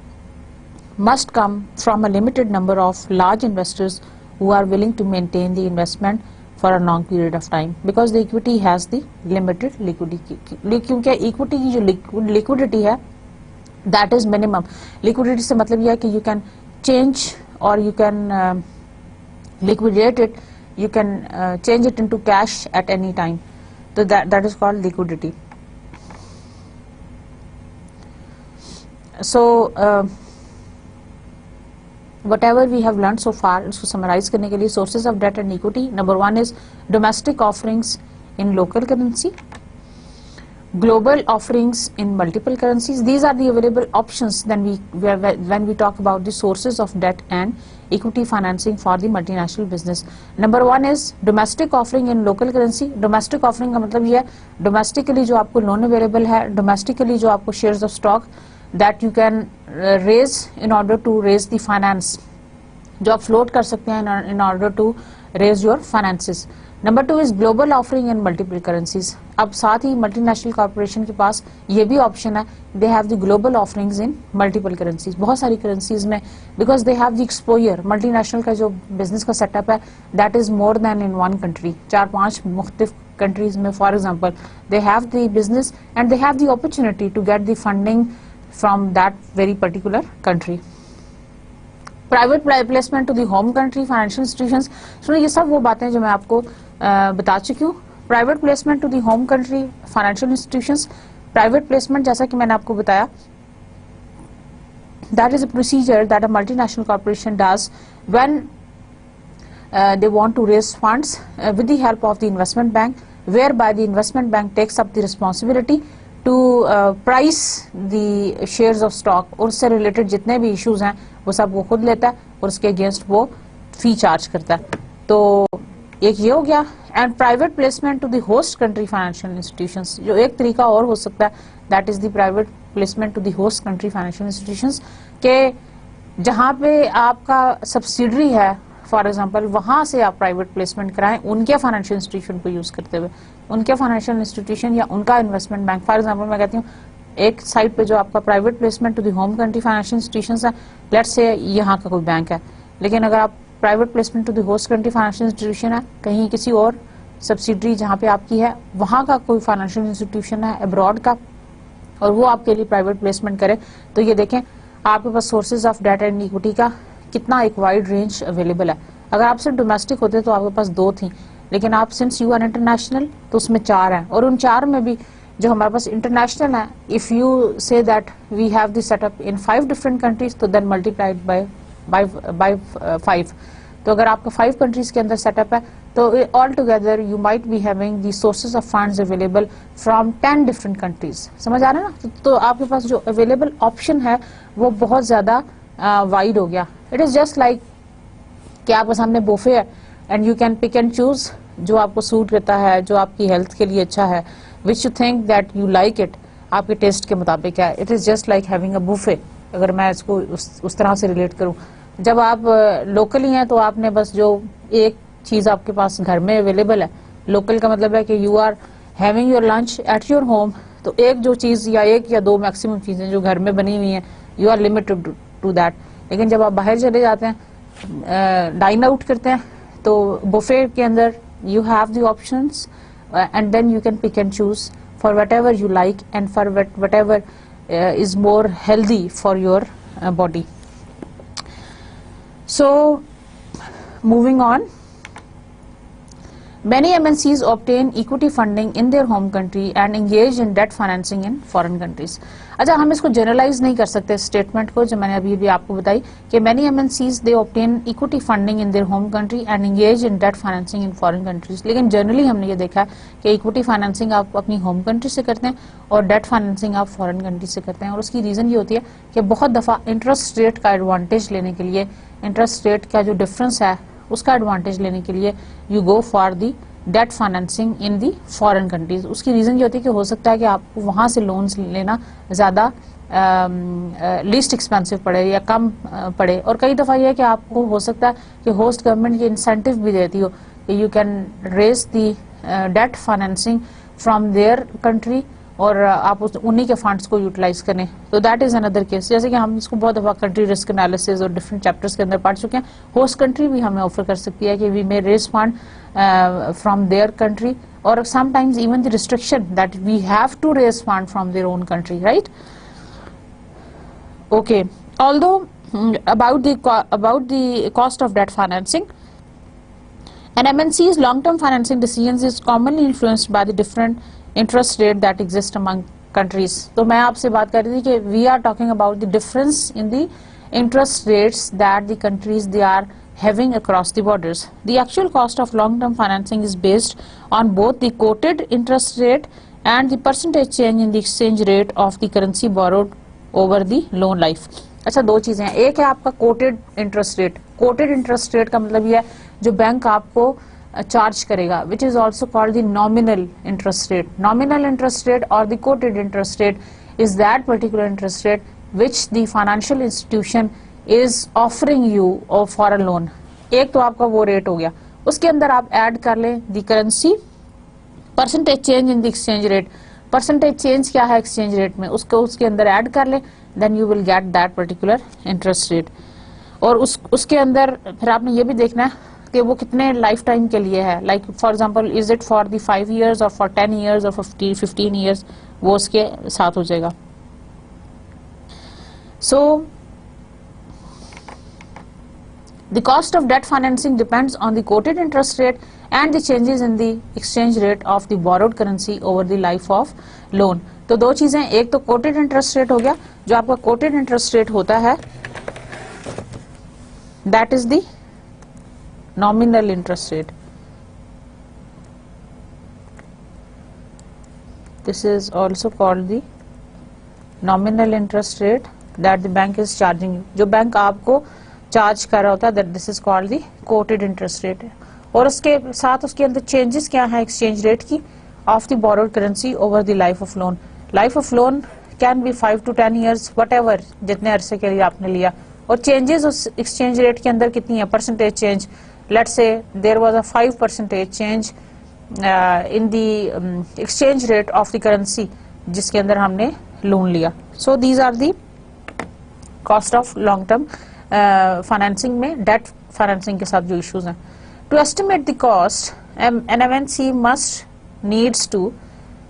S1: must come from a limited number of large investors who are willing to maintain the investment for a long period of time, because the equity has the limited liquidity. क्योंकि equity की जो liquidity है that is minimum. Liquidity से मतलब यह है कि you can change or you can liquidate it, you can change it into cash at any time. So that is called liquidity. So whatever we have learned so far, इसको summarize करने के लिए sources of debt and equity. Number one is domestic offerings in local currency, global offerings in multiple currencies. These are the available options when we talk about the sources of debt and equity financing for the multinational business. Number one is domestic offering in local currency. Domestic offering का मतलब ये है domestically जो आपको loan available है, domestically जो आपको shares of stock that you can raise in order to raise the finance, जो आप float कर सकते हैं in order to raise your finances. Number two is global offering in multiple currencies. अब साथ ही मल्टीनेशनल कॉर्पोरेशन के पास ये भी ऑप्शन है, they have the global offerings in multiple currencies, बहुत सारी करेंसीज में, because they have the exposure. Multinational का जो बिजनेस का सेटअप है that is more than in one country, 4-5 मुख्तलिफ कंट्रीज में। For example they have the business and they have the opportunity to get the funding from that very particular country. Private placement to the home country financial institutions. सुनो, ये सब वो बातें जो मैं आपको बता चुकी हूँ। Private placement to the home country financial institutions, private placement जैसा कि मैंने आपको बताया, that is a procedure that a multinational corporation does when they want to raise funds with the help of the investment bank, whereby the investment bank takes up the responsibility to price the shares of stock, और उससे related जितने भी issues हैं वो सब वो खुद लेता है और उसके against वो fee charge करता है। तो एक ये हो गया। And private placement to the host country financial institutions, जो एक तरीका और हो सकता है, that is the private placement to the host country financial institutions, के जहाँ पे आपका सब्सिडरी है फॉर एग्जांपल, वहाँ से आप प्राइवेट प्लेसमेंट कराएं उनके फाइनेंशियल इंस्टीट्यूशन को यूज करते हुए, उनके फाइनेंशियल इंस्टीट्यूशन या उनका इन्वेस्टमेंट बैंक। फॉर एग्जांपल मैं कहती हूँ एक साइड पे जो आपका private placement to the home country financial institutions है, लेट्स से यहाँ का कोई बैंक है, लेकिन अगर आप private placement to the host country financial institution है, कहीं किसी और सब्सिडरी जहाँ पे आपकी है वहाँ का कोई फाइनेंशियल इंस्टीट्यूशन है अब्रॉड का, और वो आपके लिए प्राइवेट प्लेसमेंट करे, तो ये देखें आपके पास sources of debt and equity का कितना एक वाइड रेंज अवेलेबल है। अगर आप सिर्फ डोमेस्टिक होते तो आपके पास 2 थी, लेकिन आप सिंस यू आर इंटरनेशनल तो उसमें 4 हैं, और उन 4 में भी जो हमारे पास इंटरनेशनल है, if you say that we have this setup in 5 different countries, तो देन मल्टीप्लाइड बाय 5। तो अगर आपका 5 कंट्रीज के अंदर सेटअप है तो all together you might be having the sources of funds available from 10 different countries. समझ आ रहा है ना? तो आपके पास जो अवेलेबल ऑप्शन है वो बहुत ज्यादा वाइड हो गया। इट इज जस्ट लाइक कि आपके सामने बुफे है and you can pick and choose जो आपको सूट करता है, जो आपकी हेल्थ के लिए अच्छा है, which you think that you like it, आपके टेस्ट के मुताबिक है। It is just like having a buffet, अगर मैं इसको उस तरह से रिलेट करूं, जब आप लोकली हैं तो आपने बस जो एक चीज आपके पास घर में अवेलेबल है, लोकल का मतलब है कि you are having your lunch at your home, तो एक जो चीज या एक या दो मैक्सिमम चीजें जो घर में बनी हुई हैं, you are limited to that. लेकिन जब आप बाहर चले जाते हैं, डाइन आउट करते हैं, तो बुफे के अंदर you have the options and then you can pick and choose for whatever you like and for whatever is more healthy for your body. So moving on, many MNCs obtain equity funding in their home country and engage in debt financing in foreign countries. अच्छा, हम इसको generalise नहीं कर सकते statement को, जो मैंने अभी भी आपको बताई कि many MNCs they obtain equity funding in their home country and engage in debt financing in foreign countries. लेकिन जनरली हमने ये देखा कि इक्विटी फाइनेंसिंग आप अपनी होम कंट्री से करते हैं और डेट फाइनेंसिंग आप फॉरेन कंट्री से करते हैं। और उसकी रीजन ये होती है कि बहुत दफा इंटरेस्ट रेट का एडवांटेज लेने के लिए, इंटरेस्ट रेट का जो डिफरेंस है उसका एडवांटेज लेने के लिए you go for the debt financing in the foreign countries. उसकी रीजन ये होती है कि हो सकता है कि आपको वहां से लोन्स लेना ज्यादा लीस्ट एक्सपेंसिव पड़े या कम पड़े, और कई दफा यह है कि आपको हो सकता है कि होस्ट गवर्नमेंट ये इंसेंटिव भी देती हो कि you can raise the debt financing from their country और आप उन्हीं के फंड्स को यूटिलाइज करें। तो दैट इज अनदर केस, जैसे कि हम इसको बहुत दफा कंट्री रिस्क एनालिसिस और डिफरेंट चैप्टर्स के अंदर पढ़ चुके हैं। होस्ट कंट्री भी हमें ऑफर कर सकती है कि we may raise fund from their country, और sometimes even the restriction that we have to raise fund from their own country, right? Okay, although about the cost of debt financing, an MNC's long-term financing decisions is commonly influenced by the different interest rate that exist among countries. तो मैं आपसे बात कर रही थी कि we are talking about the difference in the interest rates that the countries they are having across the borders. The actual cost of long-term financing is based on both the quoted interest rate and the percentage change in the exchange rate of the currency borrowed over the loan life. अच्छा, दो चीजें हैं। एक है आपका quoted interest rate. Quoted interest rate का मतलब यह है जो बैंक आपको चार्ज करेगा, which is also called the nominal interest rate. Nominal interest rate और the quoted interest rate is that particular interest rate which the financial institution is offering you for a loan. एक तो आपका वो rate हो गया, उसके अंदर आप ऐड कर लें the currency percentage change in the exchange rate. Percentage change क्या है एक्सचेंज रेट में, उसको उसके अंदर ऐड कर लें, then you will get that particular interest rate. और उसके अंदर फिर आपने ये भी देखना है कि वो कितने लाइफ टाइम के लिए है। Like for example, is it for the 5 years और फॉर 10 years और 15 years, वो उसके साथ हो जाएगा। सो the cost of debt financing depends on the quoted interest rate and the changes in the exchange rate of the borrowed currency over the life of loan. तो दो चीजें, एक तो quoted interest rate हो गया, जो आपका quoted interest rate होता है that is the nominal interest rate. This is also called the nominal interest rate that the bank is charging you. जो बैंक आपको चार्ज कर रहा होता है, this is called the coated interest rate. और उसके साथ उसके अंदर चेंजेस क्या है एक्सचेंज रेट की of the borrowed currency over the life of loan. Life of loan can be 5 to 10 years, whatever जितने अरसे के लिए आपने लिया। और चेंजेस उस एक्सचेंज रेट के अंदर कितनी है, percentage change. Let's say there was a 5% change in the exchange rate of the currency जिसके अंदर हमने लोन लिया। So these are the cost of long term financing में डेट फाइनेंसिंग के साथ जो इश्यूज हैं। To estimate the cost, an MNC must needs to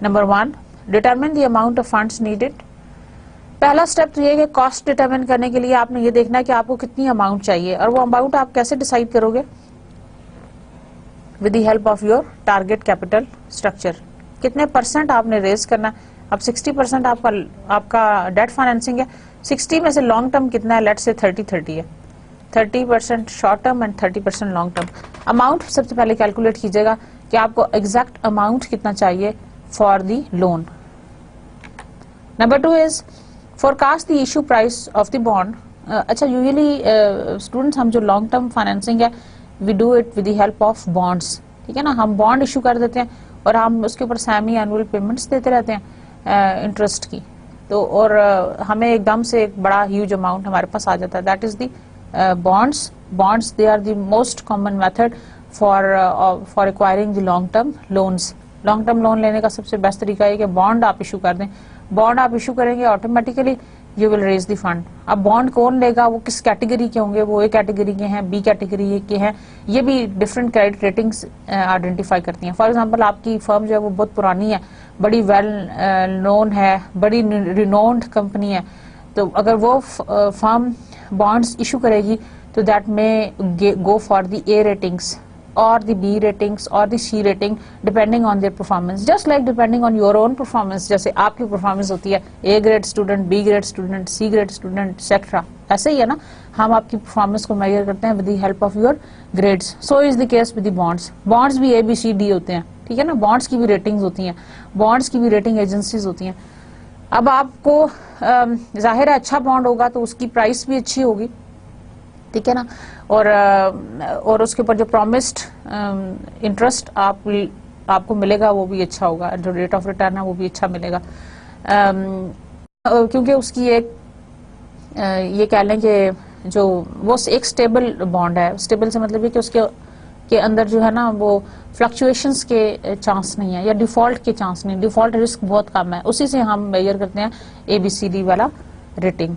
S1: number 1 determine the amount of funds needed. पहला स्टेप तो ये है कि कॉस्ट डिटरमिन करने के लिए आपने ये देखना है कि आपको कितनी अमाउंट चाहिए, और वो अमाउंट आप कैसे डिसाइड करोगे, with the help of your target capital structure. कितने परसेंट आपने रेज करना है। अब 60% आपका डेट फाइनेंसिंग है, 60 में से लॉन्ग टर्म कितना है, लेट्स से 30-30 है। 30% short term and 30% long term. Amount सबसे पहले कैलकुलेट कीजिएगा कि आपको एग्जैक्ट अमाउंट कितना चाहिए for the loan. Number 2 is forecast the issue price of the bond. अच्छा, यूजुअली स्टूडेंट्स हम जो लॉन्ग टर्म फाइनेंसिंग है we do it with the help of bonds, ठीक है ना। हम बॉन्ड इशू कर देते हैं और हम उसके ऊपर सेमी एनुअल पेमेंट्स देते रहते हैं इंटरेस्ट की। तो और हमें एकदम से एक बड़ा ह्यूज अमाउंट हमारे पास आ जाता है, that is the bonds they are the most common method for acquiring the long term loans. Long term loan लेने का सबसे बेस्ट तरीका है कि बॉन्ड आप इशू कर दें. बॉन्ड आप इशू करेंगे automatically you will raise the fund. अब बॉन्ड कौन लेगा, वो किस कैटेगरी के होंगे, वो ए कैटेगरी के हैं, बी कैटेगरी के हैं, ये भी डिफरेंट क्रेडिट रेटिंग्स आइडेंटिफाई करती हैं. फॉर एग्जांपल आपकी फर्म जो है वो बहुत पुरानी है, बड़ी वेल नोन है, बड़ी रिनोन्ड कंपनी है, तो अगर वो फर्म बॉन्ड्स इशू करेगी तो दैट में गो for the A ratings or the B ratings or the C rating depending on their performance, just like depending on your own performance. जैसे आपकी परफॉर्मेंस होती है A grade student, B grade student, C grade student, etc. ऐसे ही है ना, हम आपकी performance को मेजर करते हैं with the help of your grades. So is the case with the bonds. Bonds भी A, B, C, D होते हैं, ठीक है ना. बॉन्ड्स की भी रेटिंग्स होती हैं, बॉन्ड्स की भी रेटिंग एजेंसीज होती हैं. अब आपको जाहिर है अच्छा बॉन्ड होगा तो उसकी प्राइस भी अच्छी होगी, ठीक है ना, और उसके ऊपर जो प्रॉमिस्ड इंटरेस्ट आपको मिलेगा वो भी अच्छा होगा, जो रेट ऑफ रिटर्न है वो भी अच्छा मिलेगा, क्योंकि उसकी एक ये कह लें कि जो वो एक स्टेबल बॉन्ड है. स्टेबल से मतलब ये कि उसके के अंदर जो है ना वो फ्लक्चुएशंस के चांस नहीं है या डिफॉल्ट के चांस नहीं, डिफॉल्ट रिस्क बहुत कम है. उसी से हम मेजर करते हैं ABCD वाला rating.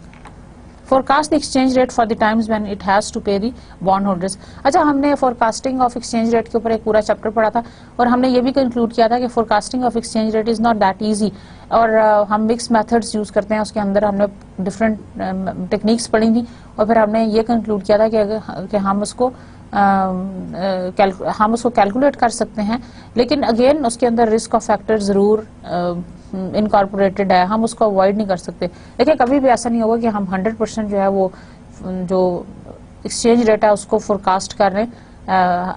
S1: Forecast the exchange rate for the times when it has to pay the bond holders. अच्छा, हमने फोरकास्टिंग ऑफ एक्सचेंज रेट के ऊपर एक पूरा चैप्टर पढ़ा था और हमने ये भी कंक्लूड किया था कि forecasting of exchange rate is not that easy, और हम मिक्स मेथड्स यूज करते हैं. उसके अंदर हमने डिफरेंट टेक्निक्स पढ़ी थी और फिर हमने ये कंक्लूड किया था कि हम उसको कैलकुलेट कर सकते हैं, लेकिन अगेन उसके अंदर रिस्क ऑफ फैक्टर जरूर इनकॉर्पोरेटेड है, हम उसको अवॉइड नहीं कर सकते. देखिए कभी भी ऐसा नहीं होगा कि हम 100% जो है वो जो एक्सचेंज रेट है उसको फोरकास्ट कर रहे हैं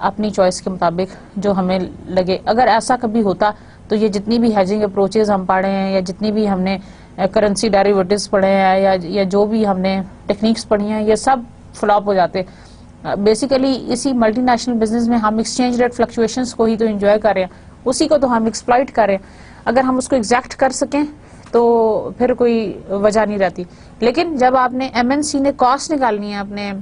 S1: अपनी चॉइस के मुताबिक जो हमें लगे. अगर ऐसा कभी होता तो ये जितनी भी हेजिंग अप्रोचेज हम पढ़े हैं या जितनी भी हमने करेंसी डेरिवेटिव्स पढ़े हैं या जो भी हमने टेक्निक्स पढ़ी हैं ये सब फ्लॉप हो जाते. बेसिकली इसी मल्टीनेशनल बिजनेस में हम एक्सचेंज रेट फ्लक्चुएशंस को ही तो एंजॉय कर रहे हैं, उसी को तो हम एक्सप्लॉइट कर रहे हैं. अगर हम उसको एग्जैक्ट कर सकें तो फिर कोई वजह नहीं रहती. लेकिन जब आपने MNC ने कॉस्ट निकालनी है अपने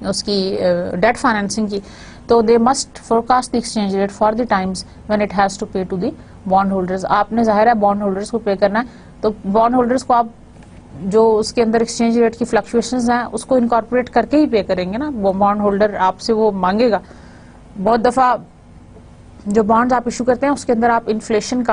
S1: उसकी डेट फाइनेंसिंग की, तो they must forecast the exchange rate for the times when it has to pay to the bond holders. आपने जाहिर है बॉन्ड होल्डर्स को पे करना है, तो बॉन्ड होल्डर्स को आप जो उसके अंदर एक्सचेंज रेट की फ्लक्चुएशंस हैं उसको इनकॉर्पोरेट करके ही पे करेंगे ना. वो बॉन्ड होल्डर आपसे वो मांगेगा. बहुत दफा जो बॉन्ड्स आप इशू करते हैं उसके अंदर आप इन्फ्लेशन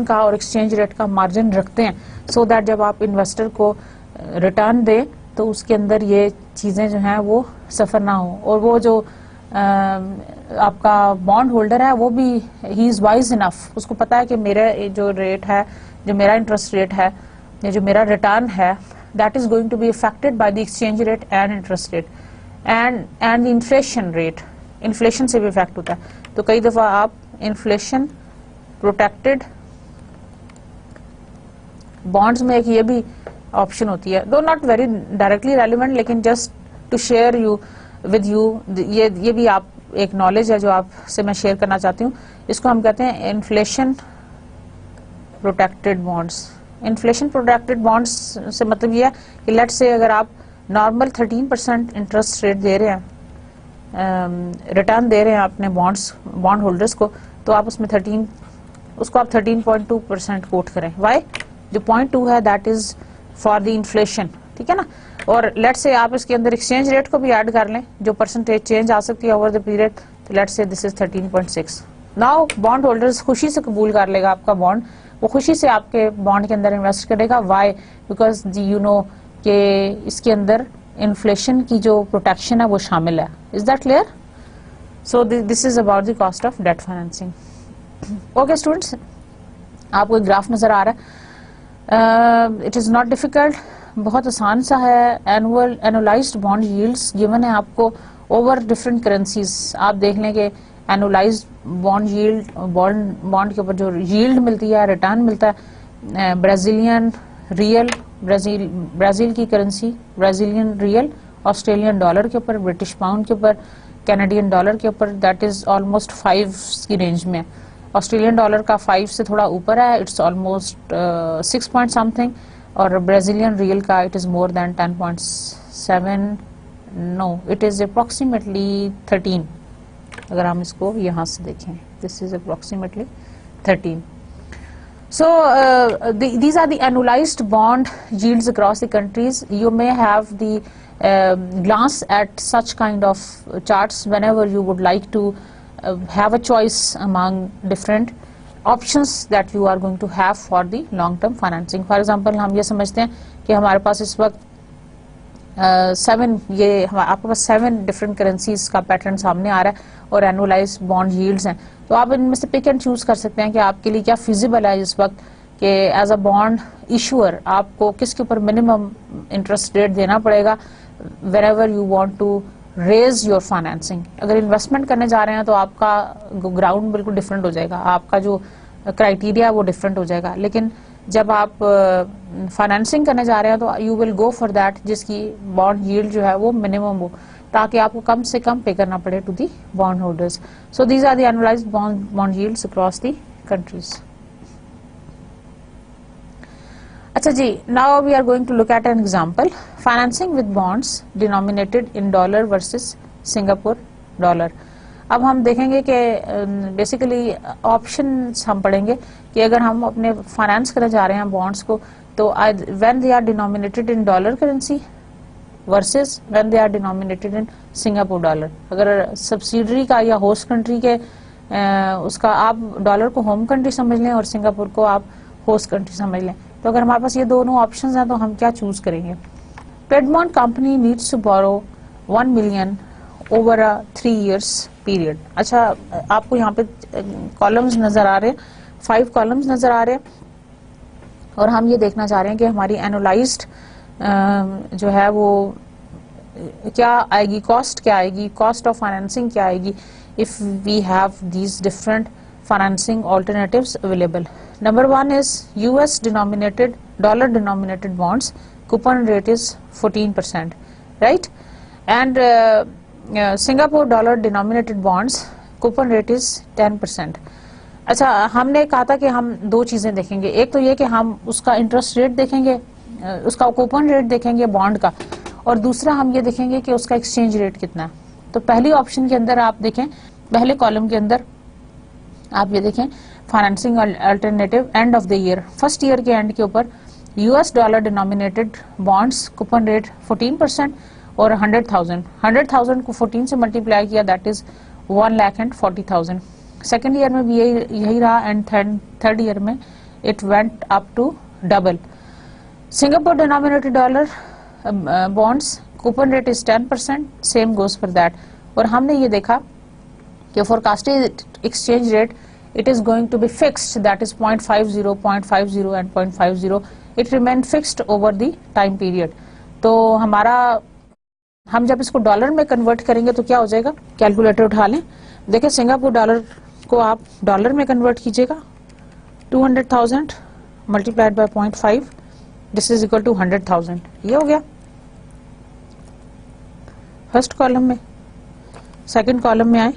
S1: का और एक्सचेंज रेट का मार्जिन रखते हैं, सो दैट जब आप इन्वेस्टर को रिटर्न दें तो उसके अंदर ये चीजें जो हैं वो सफर ना हो. और वो जो आपका बॉन्ड होल्डर है वो भी ही इज वाइज इनफ, उसको पता है कि मेरा जो रेट है, जो मेरा इंटरेस्ट रेट है या जो मेरा रिटर्न है, that is going to be affected by the exchange rate and interest rate and the inflation rate. Inflation से भी इफेक्ट होता है. तो कई दफा आप इन्फ्लेशन प्रोटेक्टेड बॉन्ड्स में एक ये भी ऑप्शन होती है, though not very directly relevant, लेकिन just to share with you ये भी आप एक नॉलेज है जो आपसे मैं शेयर करना चाहती हूँ. इसको हम कहते हैं inflation protected bonds. Inflation protected bonds से मतलब ये है कि लेट्स से अगर आप नॉर्मल 13% इंटरेस्ट रेट दे रहे हैं, रिटर्न दे रहे हैं अपने बॉन्ड होल्डर्स को, तो आप उसमें 13.2% कोट करें. वाई? जो 0.2 है that is for the inflation, ठीक है ना. और लेट्स से आप इसके अंदर एक्सचेंज रेट को भी ऐड कर लें, जो परसेंटेज चेंज आ सकती है ओवर द पीरियड, तो let's say this is 13.6. Now bond holders खुशी से कबूल कर लेगा आपका बॉन्ड, वो खुशी से आपके बॉन्ड के अंदर इन्वेस्ट करेगा. वाई? बिकॉज यू नो कि इसके अंदर इन्फ्लेशन की जो प्रोटेक्शन है वो शामिल है. Is that clear? So this is about the cost of debt financing. Okay students, आपको एक ग्राफ नजर आ रहा है. इट इज नॉट डिफिकल्ट, बहुत आसान सा है. एनुअलाइज्ड बॉन्ड यील्ड्स गिवन है आपको ओवर डिफरेंट करेंसीज. आप देख लें कि एनुअलाइज्ड बॉन्ड यील्ड, बॉन्ड के ऊपर जो यील्ड मिलती है, रिटर्न मिलता है, ब्राजीलियन रियल, ब्राजील की currency Brazilian real, Australian dollar के ऊपर, ब्रिटिश पाउंड के ऊपर, कैनेडियन डॉलर के ऊपर, दैट इज ऑलमोस्ट 5 की रेंज में. ऑस्ट्रेलियन डॉलर का 5 से थोड़ा ऊपर है, इट्स ऑलमोस्ट 6 पॉइंट समथिंग, और ब्राजीलियन रियल का it is more than 10.7, no it is approximately 13। अगर हम इसको यहाँ से देखें, this is approximately 13. So these are the annualized bond yields across the countries. You may have the glance at such kind of charts whenever you would like to have a choice among different options that you are going to have for the long term financing. For example, हम ये समझते हैं कि हमारे पास इस वक्त 7 ये आपके पास 7 डिफरेंट करेंसीज का पैटर्न सामने आ रहा है और एनुअलाइज बॉन्ड यील्ड्स हैं, तो आप इनमें से पिक एंड चूज कर सकते हैं कि आपके लिए क्या फिजिबल है इस वक्त कि एज अ बॉन्ड इशूअर आपको किसके ऊपर मिनिमम इंटरेस्ट रेट देना पड़ेगा whenever you want to raise your financing. अगर इन्वेस्टमेंट करने जा रहे हैं तो आपका ग्राउंड बिल्कुल डिफरेंट हो जाएगा, आपका जो क्राइटेरिया वो डिफरेंट हो जाएगा. लेकिन जब आप फाइनेंसिंग करने जा रहे हैं तो you will go for that जिसकी बॉन्ड यील्ड जो है वो मिनिमम हो, ताकि आपको कम से कम पे करना पड़े to the bond holders. So these are the annualized bond yields across the countries. अच्छा जी, now we are going to look at an example, financing with bonds denominated in dollar versus Singapore dollar. अब हम देखेंगे कि basically options हम पढ़ेंगे कि अगर हम अपने फाइनेंस करने जा रहे हैं बॉन्ड्स को, तो when they are denominated in dollar currency versus when they are denominated in Singapore dollar. अगर सब्सिडरी का या होस्ट कंट्री के उसका आप डॉलर को होम कंट्री समझ लें और सिंगापुर को आप होस्ट कंट्री समझ लें, तो अगर हमारे पास ये दोनों ऑप्शंस हैं तो हम क्या चूज करेंगे. Piedmont company needs to borrow 1 million over a 3 years period. अच्छा, आपको यहाँ पे कॉलम्स नजर आ रहे हैं, 5 कॉलम्स नजर आ रहे हैं, और हम ये देखना चाह रहे हैं कि हमारी एनुअलाइज्ड जो है वो क्या आएगी, कॉस्ट क्या आएगी, कॉस्ट ऑफ फाइनेंसिंग क्या आएगी if we have these different financing alternatives available. Number 1 is US denominated, dollar denominated bonds, coupon rate is 14%, right? And Singapore dollar denominated bonds, coupon rate is 10%. अच्छा, हमने कहा था कि हम 2 चीजें देखेंगे, एक तो ये कि हम उसका इंटरेस्ट रेट देखेंगे, उसका कूपन रेट देखेंगे बॉन्ड का, और दूसरा हम ये देखेंगे कि उसका एक्सचेंज रेट कितना है. तो पहली ऑप्शन के अंदर आप देखें, पहले कॉलम के अंदर आप ये देखें, financing alternative and of the year, first year के एंड के ऊपर US dollar denominated bonds, coupon rate 14% और 100,000 को 14 से मल्टीप्लाई किया, दैट इज 1,40,000. सेकेंड ईयर में भी यही रहा, एंड थर्ड ईयर में it went up to double. Singapore denominated dollar bonds, coupon rate is 10%, same goes for that. और हमने ये देखा कि forecasted exchange rate it is going to be fixed, that is 0.50, 0.50 and 0.50. it remained fixed over the time period. तो हम जब इसको dollar में कन्वर्ट करेंगे तो क्या हो जाएगा, कैलकुलेटर उठा लें, देखिए सिंगापुर डॉलर को आप डॉलर में कन्वर्ट कीजिएगा, 200,000 multiplied by 0.5, this is equal to 100,000. ये हो गया फर्स्ट कॉलम में. सेकंड कॉलम में आए,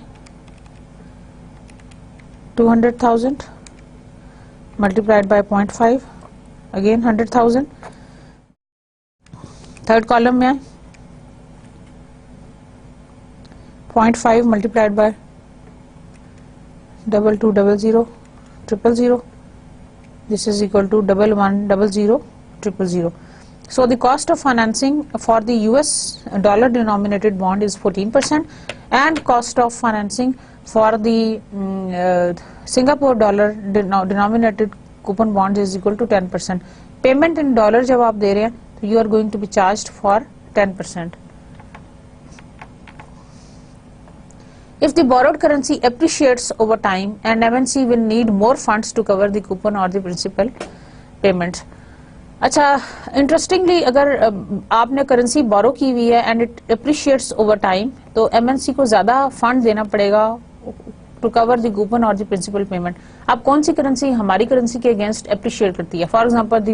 S1: 200,000 multiplied by 0.5, again 100,000. Third column में आए, 0.5 multiplied by 2200 000, this is equal to 1100 000. So the cost of financing for the US dollar denominated bond is 14%, and cost of financing for the Singapore dollar denominated coupon bonds is equal to 10%. Payment in dollar जब आप दे रहे हैं तो you are going to be charged for 10%. If the borrowed currency appreciates over time and MNC will need more funds to cover the coupon or the principal payments. अच्छा, interestingly अगर आपने currency बोरो की हुई है and it appreciates over time, तो MNC को ज्यादा fund देना पड़ेगा टू कवर द कूपन और द प्रिंसिपल पेमेंट. अब कौन सी करेंसी हमारी करेंसी के अगेंस्ट अप्रिशिएट करती है, for example the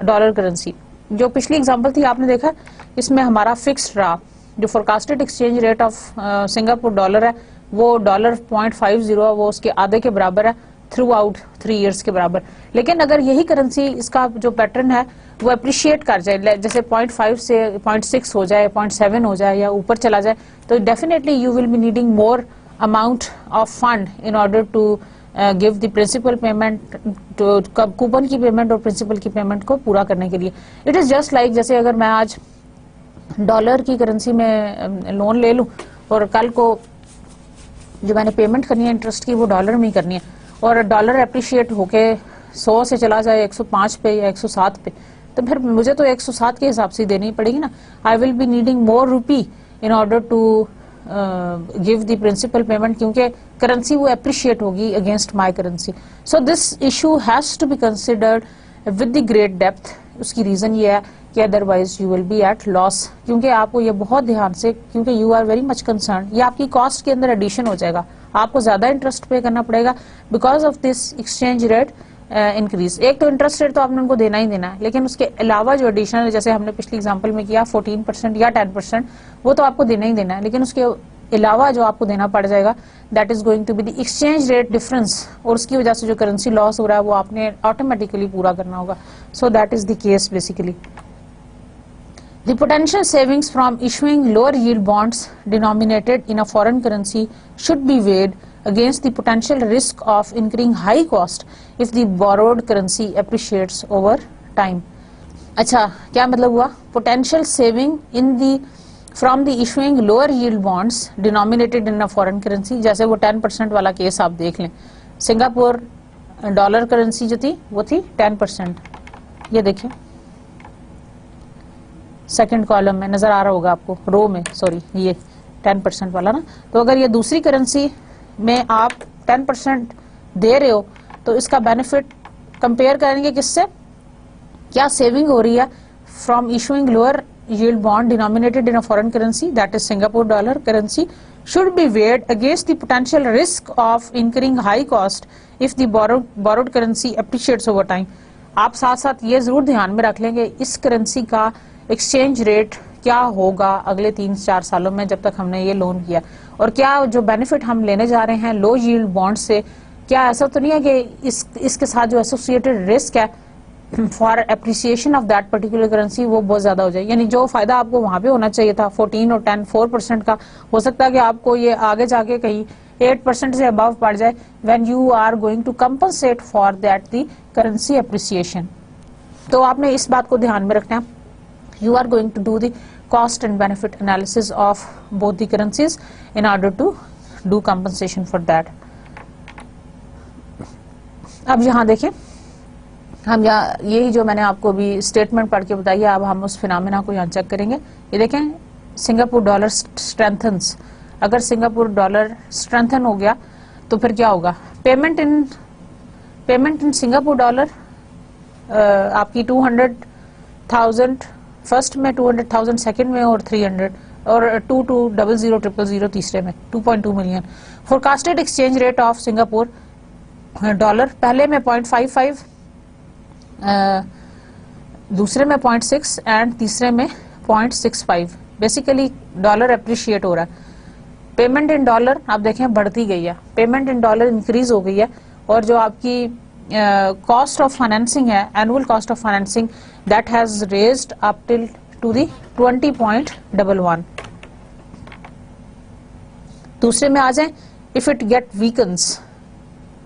S1: dollar currency. जो पिछली एग्जांपल थी आपने देखा, इसमें हमारा फिक्स्ड रहा, जो forecasted exchange rate of Singapore dollar है वो $0.50 वो उसके आधे के बराबर है थ्रू आउट 3 ईयर्स के बराबर। लेकिन अगर यही करेंसी इसका जो पैटर्न है वो अप्रिशिएट कर जाए, जैसे 0.5 से 0.6 हो जाए, 0.7 हो जाए या ऊपर चला जाए, तो definitely you will be needing more amount of fund in order to give the principal payment, coupon की पेमेंट और प्रिंसिपल की पेमेंट को पूरा करने के लिए। इट इज जस्ट लाइक जैसे अगर मैं आज डॉलर की करेंसी में लोन ले लूं और कल को जो मैंने पेमेंट करनी है इंटरेस्ट की वो डॉलर में ही करनी है, और डॉलर अप्रिशिएट होके 100 से चला जाए 105 पे या 107 पे, तो फिर मुझे तो 107 के हिसाब से देनी पड़ेगी ना। I will be needing more rupee in order to give the principal payment, क्योंकि करेंसी वो अप्रिशिएट होगी against my currency. So this issue has to be considered with the great depth. उसकी रीजन ये है कि otherwise you will be at loss, क्योंकि आपको ये बहुत ध्यान से, क्योंकि you are very much concern, ये आपकी कॉस्ट के अंदर एडिशन हो जाएगा, आपको ज्यादा इंटरेस्ट पे करना पड़ेगा because of this exchange rate increase. एक तो इंटरेस्ट रेट तो आपने उनको देना ही देना है, लेकिन उसके अलावा जो एडिशनल, जैसे हमने पिछली एग्जांपल में किया 14% या 10%, वो तो आपको देना ही देना है, लेकिन उसके अलावा जो आपको देना पड़ जाएगा that is going to be the exchange rate difference, और उसकी वजह से जो करेंसी लॉस हो रहा है वो आपने ऑटोमेटिकली पूरा करना होगा। So that is the case basically. The potential savings from issuing lower yield bonds denominated in a foreign currency should be weighed against the potential risk of incurring high cost if the borrowed currency appreciates over time. अच्छा, क्या मतलब हुआ? Potential saving in the from the issuing lower yield bonds denominated in a foreign currency, जैसे वो 10% वाला case आप देख लें, सिंगापुर डॉलर करेंसी जो थी वो थी 10%, ये देखिए सेकंड कॉलम में नजर आ रहा होगा आपको, रो में, सॉरी, ये 10% वाला ना। तो अगर ये दूसरी करेंसी में आप 10% दे रहे हो तो इसका बेनिफिट कंपेयर करेंगे किससे, क्या सेविंग हो रही है from issuing lower yield bond denominated in a foreign currency, that is Singapore dollar currency, should be weighed against the potential risk of incurring high cost if the borrowed currency appreciates over time. आप साथ साथ ये जरूर ध्यान में रख लेंगे इस करेंसी का एक्सचेंज रेट क्या होगा अगले 3-4 सालों में जब तक हमने ये लोन किया, और क्या जो बेनिफिट हम लेने जा रहे हैं लो यील्ड बॉन्ड से, क्या ऐसा तो नहीं है कि इसके साथ जो एसोसिएटेड रिस्क है for appreciation of that particular currency वो बहुत ज्यादा हो जाए। यानी जो फायदा आपको वहां पे होना चाहिए था 14 और 4% का, हो सकता है कि आपको ये आगे जाके कहीं 8% से अबव पड़ जाए when you are going to compensate for that the currency appreciation. तो आपने इस बात को ध्यान में रखना है। You are going to do the cost and benefit analysis of both the currencies in order to do compensation for that. अब यहाँ देखें, हम यहाँ यही जो मैंने आपको भी स्टेटमेंट पढ़ के बताई है, अब हम उस फिनोमेना को यहाँ चेक करेंगे। ये देखें, सिंगापुर डॉलर स्ट्रेंथन्स, अगर सिंगापुर डॉलर स्ट्रेंथन हो गया तो फिर क्या होगा, पेमेंट इन सिंगापुर डॉलर आपकी 200,000 फर्स्ट में, 200,000 सेकंड में, और 300 और 22000000 तीसरे में 2.2 million. Forecasted exchange rate of Singapore dollar, पहले में 0.55, दूसरे में 0.6 एंड तीसरे में 0.65। बेसिकली डॉलर अप्रिशिएट हो रहा है। पेमेंट इन डॉलर आप देखें बढ़ती गई है, पेमेंट इन डॉलर इंक्रीज हो गई है, और जो आपकी कॉस्ट ऑफ फाइनेंसिंग है, annual cost of financing, that has raised up till to the 20.11। दूसरे में आ जाए, if it get weakens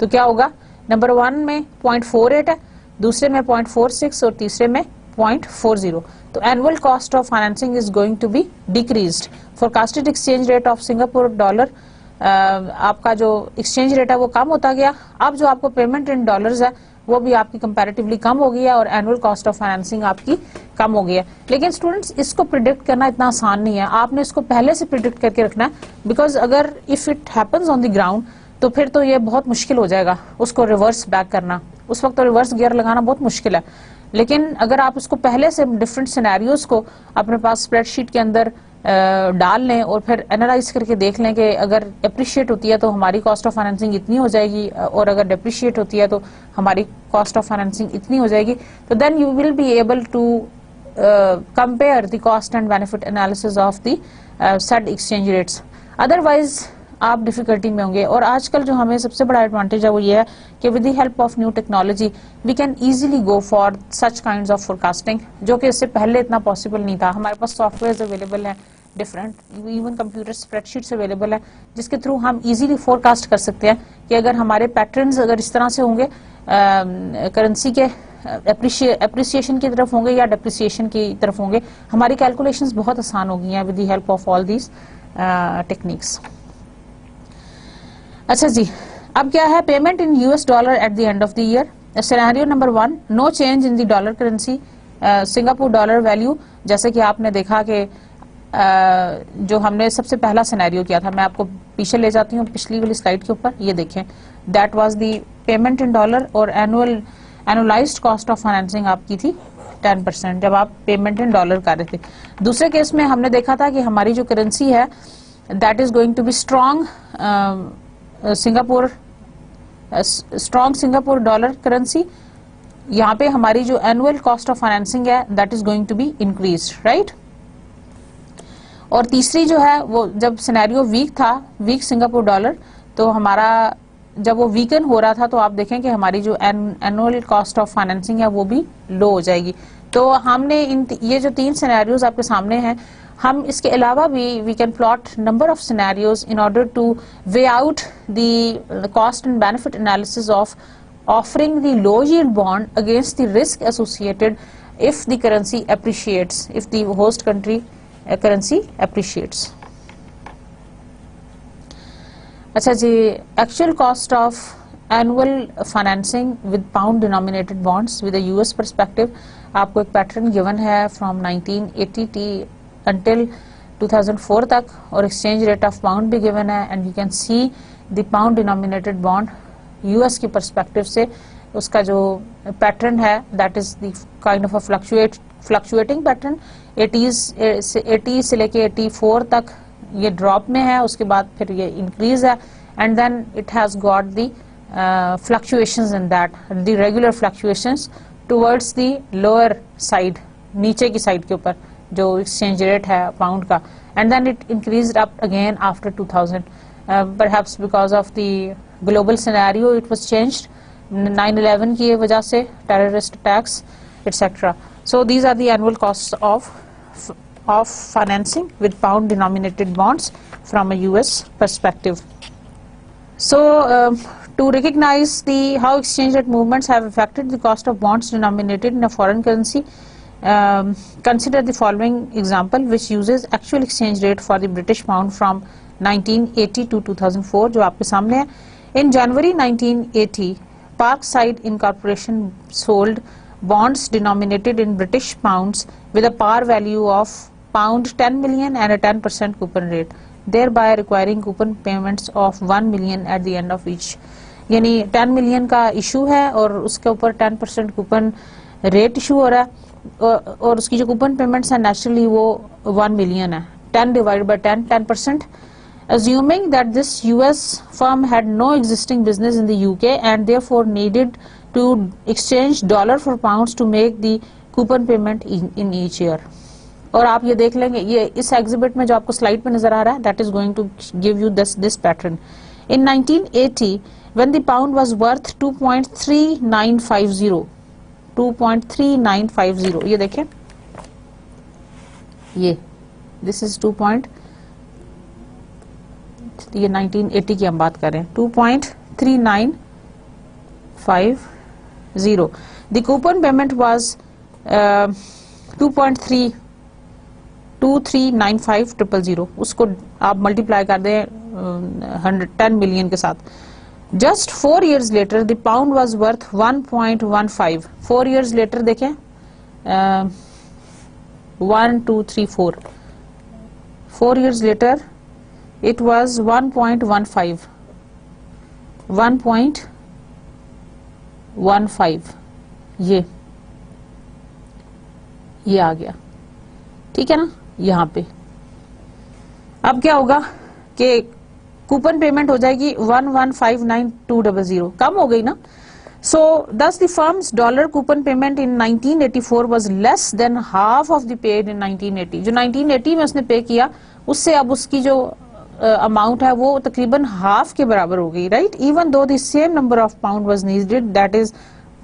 S1: तो क्या होगा, नंबर 1 में 0.48 है, दूसरे में 0.46 और तीसरे में 0.40। तो annual cost of financing is going to be decreased. Forecasted exchange rate of Singapore dollar, आपका जो एक्सचेंज रेट है वो कम होता गया। अब जो आपको पेमेंट इन डॉलर्स है वो भी आपकी कंपैरेटिवली कम हो गई है, और एनुअल कॉस्ट ऑफ फाइनेंसिंग आपकी कम हो गई है। लेकिन स्टूडेंट्स, इसको प्रिडिक्ट करना इतना आसान नहीं है, आपने इसको पहले से प्रिडिक्ट करके रखना है, बिकॉज अगर if it happens on the ground तो फिर तो ये बहुत मुश्किल हो जाएगा उसको रिवर्स बैक करना, उस वक्त तो रिवर्स गियर लगाना बहुत मुश्किल है। लेकिन अगर आप उसको पहले से डिफरेंट सिनेरियोज को अपने पास स्प्रेडशीट के अंदर डाल लें और फिर एनालाइज करके देख लें कि अगर अप्रिशिएट होती है तो हमारी कॉस्ट ऑफ फाइनेंसिंग इतनी हो जाएगी, और अगर डिप्रिशिएट होती है तो हमारी कॉस्ट ऑफ फाइनेंसिंग इतनी हो जाएगी, तो then you will be able to compare the cost and benefit analysis of the said exchange rates. Otherwise आप डिफिकल्टी में होंगे। और आजकल जो हमें सबसे बड़ा एडवांटेज है वो ये है कि with the help of new technology we can easily go for such kinds of forecasting, जो कि इससे पहले इतना पॉसिबल नहीं था। हमारे पास सॉफ्टवेयर अवेलेबल है different, even computer spreadsheets available है जिसके थ्रू हम इजीली फोरकास्ट कर सकते हैं कि अगर हमारे पैटर्न्स अगर इस तरह से होंगे, करेंसी के एप्रिसिएशन की तरफ होंगे या डेप्रिसिएशन की तरफ होंगे, हमारी कैलकुलेशंस बहुत आसान हो गई हैं with the help of all these techniques. अच्छा जी, अब क्या है, payment in US dollar at the end of the year. Scenario number 1, no change in the dollar currency, Singapore dollar value. जैसे कि आपने देखा कि जो हमने सबसे पहला सिनेरियो किया था, मैं आपको पीछे ले जाती हूँ पिछली वाली स्लाइड के ऊपर, ये देखें, that was the payment in dollar और एनुअलाइज्ड कॉस्ट ऑफ फाइनेंसिंग आपकी थी 10% जब आप पेमेंट इन डॉलर कर रहे थे। दूसरे केस में हमने देखा था कि हमारी जो करेंसी है that is going to be strong Singapore dollar currency. यहाँ पे हमारी जो एनुअल कॉस्ट ऑफ फाइनेंसिंग है that is going to be increased, right. और तीसरी जो है वो जब सिनेरियो वीक था, वीक सिंगापुर डॉलर, तो हमारा जब वो वीकन हो रहा था तो आप देखें कि हमारी जो एनुअल कॉस्ट ऑफ फाइनेंसिंग है वो भी लो हो जाएगी। तो हमने ये जो 3 सिनेरियोज आपके सामने हैं, हम इसके अलावा भी we can plot number of scenarios in order to weigh out the cost and benefit analysis of offering the low yield bond against the risk associated if the currency appreciates, if the host country currency appreciates. अच्छा जी, actual cost of annual financing with pound denominated bonds with a US perspective, आपको एक pattern given है from 1980 until 2004 तक, और exchange rate of pound भी given है, and you can see the pound denominated bond US की perspective से उसका जो पैटर्न है that is the kind of a fluctuating pattern. 80 से लेके 84 तक ये ड्रॉप में है, उसके बाद फिर ये इंक्रीज है, and then it has got the fluctuations in that, the regular fluctuations towards the lower side, नीचे की साइड के ऊपर जो एक्सचेंज रेट है पाउंड का, and then it increased up again after 2000, perhaps because of the global scenario it was changed 9/11 की वजह से, terrorist attacks etcetera. So these are the annual cost of financing with pound denominated bonds from a US perspective. So to recognize how exchange rate movements have affected the cost of bonds denominated in a foreign currency, consider the following example which uses actual exchange rate for the British pound from 1980 to 2004 जो आपके सामने है। In January 1980, Parkside Incorporation sold bonds denominated in British pounds with a par value of pound 10 million and a 10% coupon rate, thereby requiring coupon payments of 1 million at the end of each. यानी 10 million का issue है और उसके ऊपर 10% coupon rate issue हो रहा है, और उसकी जो कूपन पेमेंट्स है नेचुरली वो 1 million है, 10 divided by 10%. Assuming that this US firm had no existing business in the UK and therefore needed to exchange dollar for pounds to make the coupon payment in each year. और आप ये देख लेंगे, ये इस exhibit में जो आपको स्लाइड पे नजर आ रहा है, that is going to give you this pattern. In 1980, when the pound was worth 2.3950, 2.3950, ये देखें, ये this is 1980 की हम बात कर रहे हैं, 2.3950. The coupon payment was 2.239500. उसको आप मल्टीप्लाई कर दें 110 मिलियन के साथ. Just 4 years later, the pound was worth 1.15. 4 years later देखें, 1, 2, 3, 4. 4 years later, it was 1.15. 1.15. ये आ गया, ठीक है ना. यहाँ पे अब क्या होगा कि कूपन पेमेंट हो जाएगी 1,159,200, कम हो गई ना. So thus the firm's dollar coupon payment in 1984 was less than half of the paid in 1980. जो 1980 में उसने पे किया, उससे अब उसकी जो अमाउंट है वो तकरीबन हाफ के बराबर हो गई, right, even though the same number of pound was needed, that is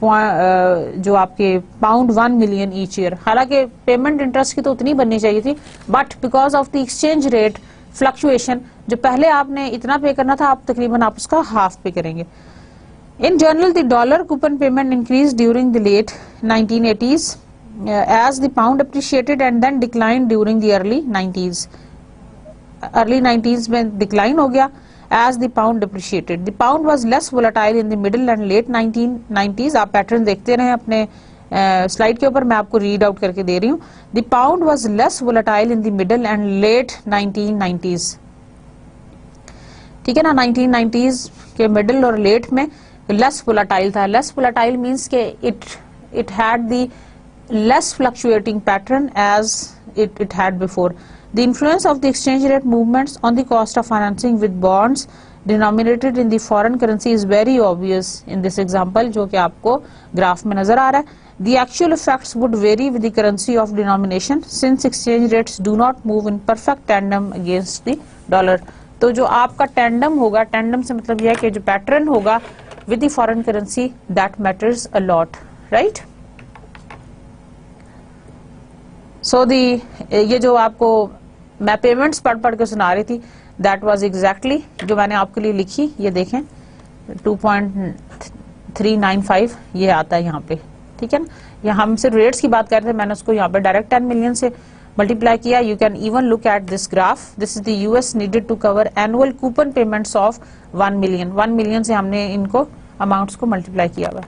S1: जो आपके पाउंड 1 मिलियन ईच ईयर। हालांकि पेमेंट इंटरेस्ट की तो उतनी बननी चाहिए थी, but because of the exchange rate fluctuation, जो पहले आपने इतना पे करना था आप तकरीबन आप उसका हाफ पे करेंगे। In general the dollar coupon payment increase during the late 1980s as the pound appreciated and then declined during the early 90s. Early 90s में decline हो गया as the pound depreciated. The pound was less volatile in the middle and late 1990s. आप pattern देखते रहें अपने slide के ऊपर, मैं आपको रीड आउट करके दे रही हूँ। The pound was less volatile in the middle and late 1990s. ठीक है ना, 1990s के मिडल और लेट में लेस volatile था। लेस volatile means के it had the less fluctuating pattern as it had before. The influence of the exchange rate movements on the cost of financing with bonds denominated in the foreign currency is very obvious in this example, जो कि आपको graph में नजर आ रहा है। The actual effects would vary with the currency of denomination since exchange rates do not move in perfect tandem against the dollar. तो जो आपका टेंडम होगा, टेंडम से मतलब यह है कि जो पैटर्न होगा with the foreign currency that matters a lot, right? सो ये जो आपको मैं पेमेंट्स पढ़ के सुना रही थी, दैट वाज एग्जैक्टली जो मैंने आपके लिए लिखी, ये देखें 2.395 ये आता है यहाँ पे, ठीक है ना। यहाँ हम सिर्फ रेट्स की बात कर रहे थे, मैंने उसको यहाँ पे डायरेक्ट 10 मिलियन से मल्टीप्लाई किया। You can even look at this graph, this is the US needed to cover annual coupon payments of 1 million. 1 million से हमने इनको अमाउंट्स को मल्टीप्लाई किया हुआ।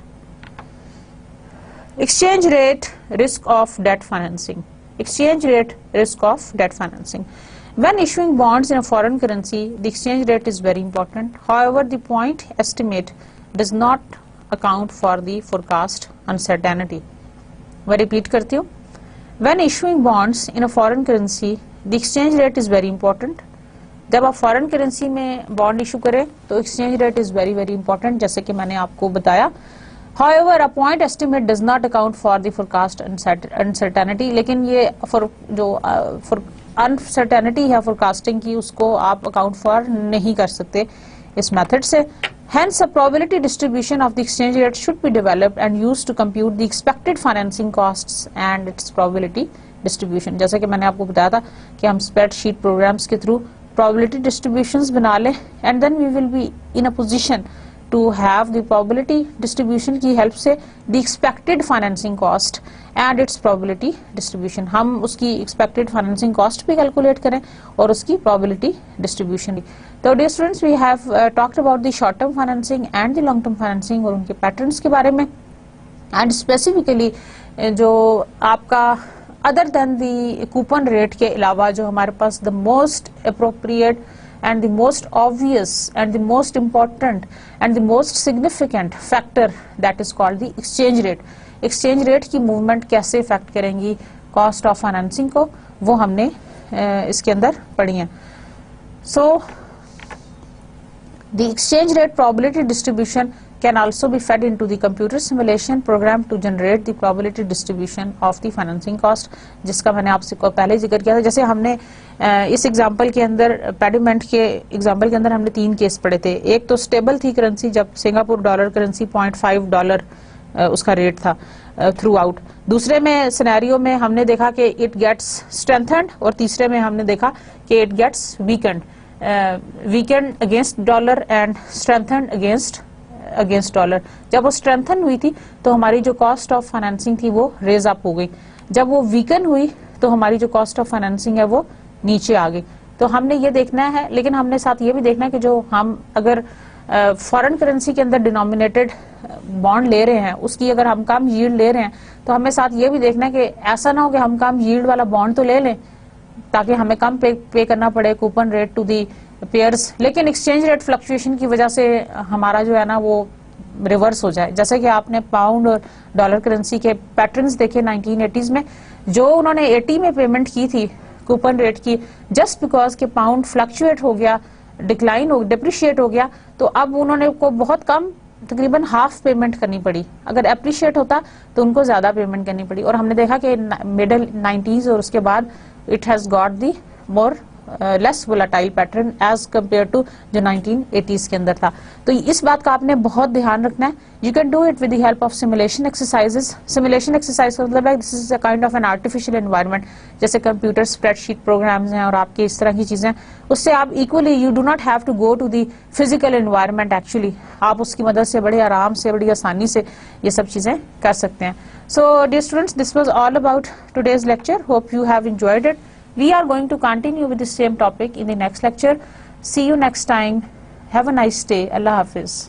S1: Exchange rate risk of debt financing. Exchange rate risk of debt financing. When issuing bonds in a foreign currency, the exchange rate is very important. However, the point estimate does not account for the forecast uncertainty. मैं repeat करती हूँ. When issuing bonds in a foreign currency, the exchange rate is very important. जब आप foreign currency में bond issue करें तो exchange rate is very very important, जैसे कि मैंने आपको बताया। However, a point estimate does not account for the forecast uncertainty. लेकिन ये for uncertainty है forecasting की, उसको आप account for नहीं कर सकते इस method से। Hence, a probability distribution of the exchange rate should be developed and used to compute the expected financing costs and its probability distribution. जैसे कि मैंने आपको बताया था कि हम spreadsheet programs के through probability distributions बना लें, and then we will be in a position to have the probability distribution की help से the expected financing cost and its probability distribution, हम उसकी expected financing cost भी calculate करें और उसकी probability distribution। तो dear students, we have talked about the short term financing and the long term financing और उनके patterns के बारे में, and specifically जो आपका other than the coupon rate के अलावा जो हमारे पास the most appropriate and the most obvious and the most important and the most significant factor that is called the exchange rate. exchange rate की movement कैसे effect करेंगी cost of financing को, वो हमने इसके अंदर पढ़ी है। So the exchange rate probability distribution can also be fed into the computer simulation program to generate the probability distribution of the financing cost, जिसका मैंने आपसे पहले जिक्र किया था। जैसे हमने इस एग्जांपल के अंदर, पेडिमेंट के एग्जांपल के अंदर हमने 3 केस पढ़े थे। एक तो स्टेबल थी करेंसी, जब सिंगापुर डॉलर करेंसी $0.5 उसका रेट था थ्रू आउट। दूसरे में सिनेरियो में हमने देखा कि इट गेट्स स्ट्रेंथेंड, और तीसरे में हमने देखा कि it gets weakened, weakened against dollar and strengthened against dollar. जब वो स्ट्रेंथन हुई थी तो हमारी जो कॉस्ट ऑफ फाइनेंसिंग थी वो रेज अप हो गई, जब वो वीकन हुई तो हमारी जो कॉस्ट ऑफ फाइनेंसिंग है वो नीचे आ गई। तो हमने ये देखना है, लेकिन हमने साथ ये भी देखना है कि जो हम अगर फॉरेन करेंसी के अंदर डिनोमिनेटेड बॉन्ड ले रहे हैं उसकी अगर हम कम यील्ड ले रहे हैं तो हमें साथ ये भी देखना है कि ऐसा ना हो कि हम कम यील्ड वाला बॉन्ड तो ले लें ताकि हमें कम पे करना पड़े coupon rate to the payers, लेकिन एक्सचेंज रेट फ्लक्चुएशन की वजह से हमारा जो है ना वो रिवर्स हो जाए। जैसे कि आपने पाउंड और डॉलर करेंसी के पैटर्न्स देखे 1980s में, जो उन्होंने 80 में पेमेंट की थी कूपन रेट की, जस्ट बिकॉज के पाउंड फ्लक्चुएट हो गया, डिप्रिशिएट हो गया, तो अब उन्होंने को बहुत कम तकरीबन हाफ पेमेंट करनी पड़ी। अगर अप्रिशिएट होता तो उनको ज्यादा पेमेंट करनी पड़ी, और हमने देखा कि मिडल 90s और उसके बाद it has got the more less volatile pattern as compare to जो 1980s के अंदर था। तो इस बात का आपने बहुत ध्यान रखना है। You can do it with the help of simulation exercises. Simulation exercise का मतलब है this is a kind of an artificial environment, जैसे कंप्यूटर स्प्रेडशीट प्रोग्राम्स हैं और आपके इस तरह की चीजें, उससे आप equally you do not have to go to the physical environment, actually आप उसकी मदद से बड़े आराम से, बड़ी आसानी से ये सब चीजें कर सकते हैं। So dear students, this was all about today's lecture. Hope you have enjoyed it. We are going to continue with the same topic in the next lecture. See you next time. Have a nice day. Allah Hafiz.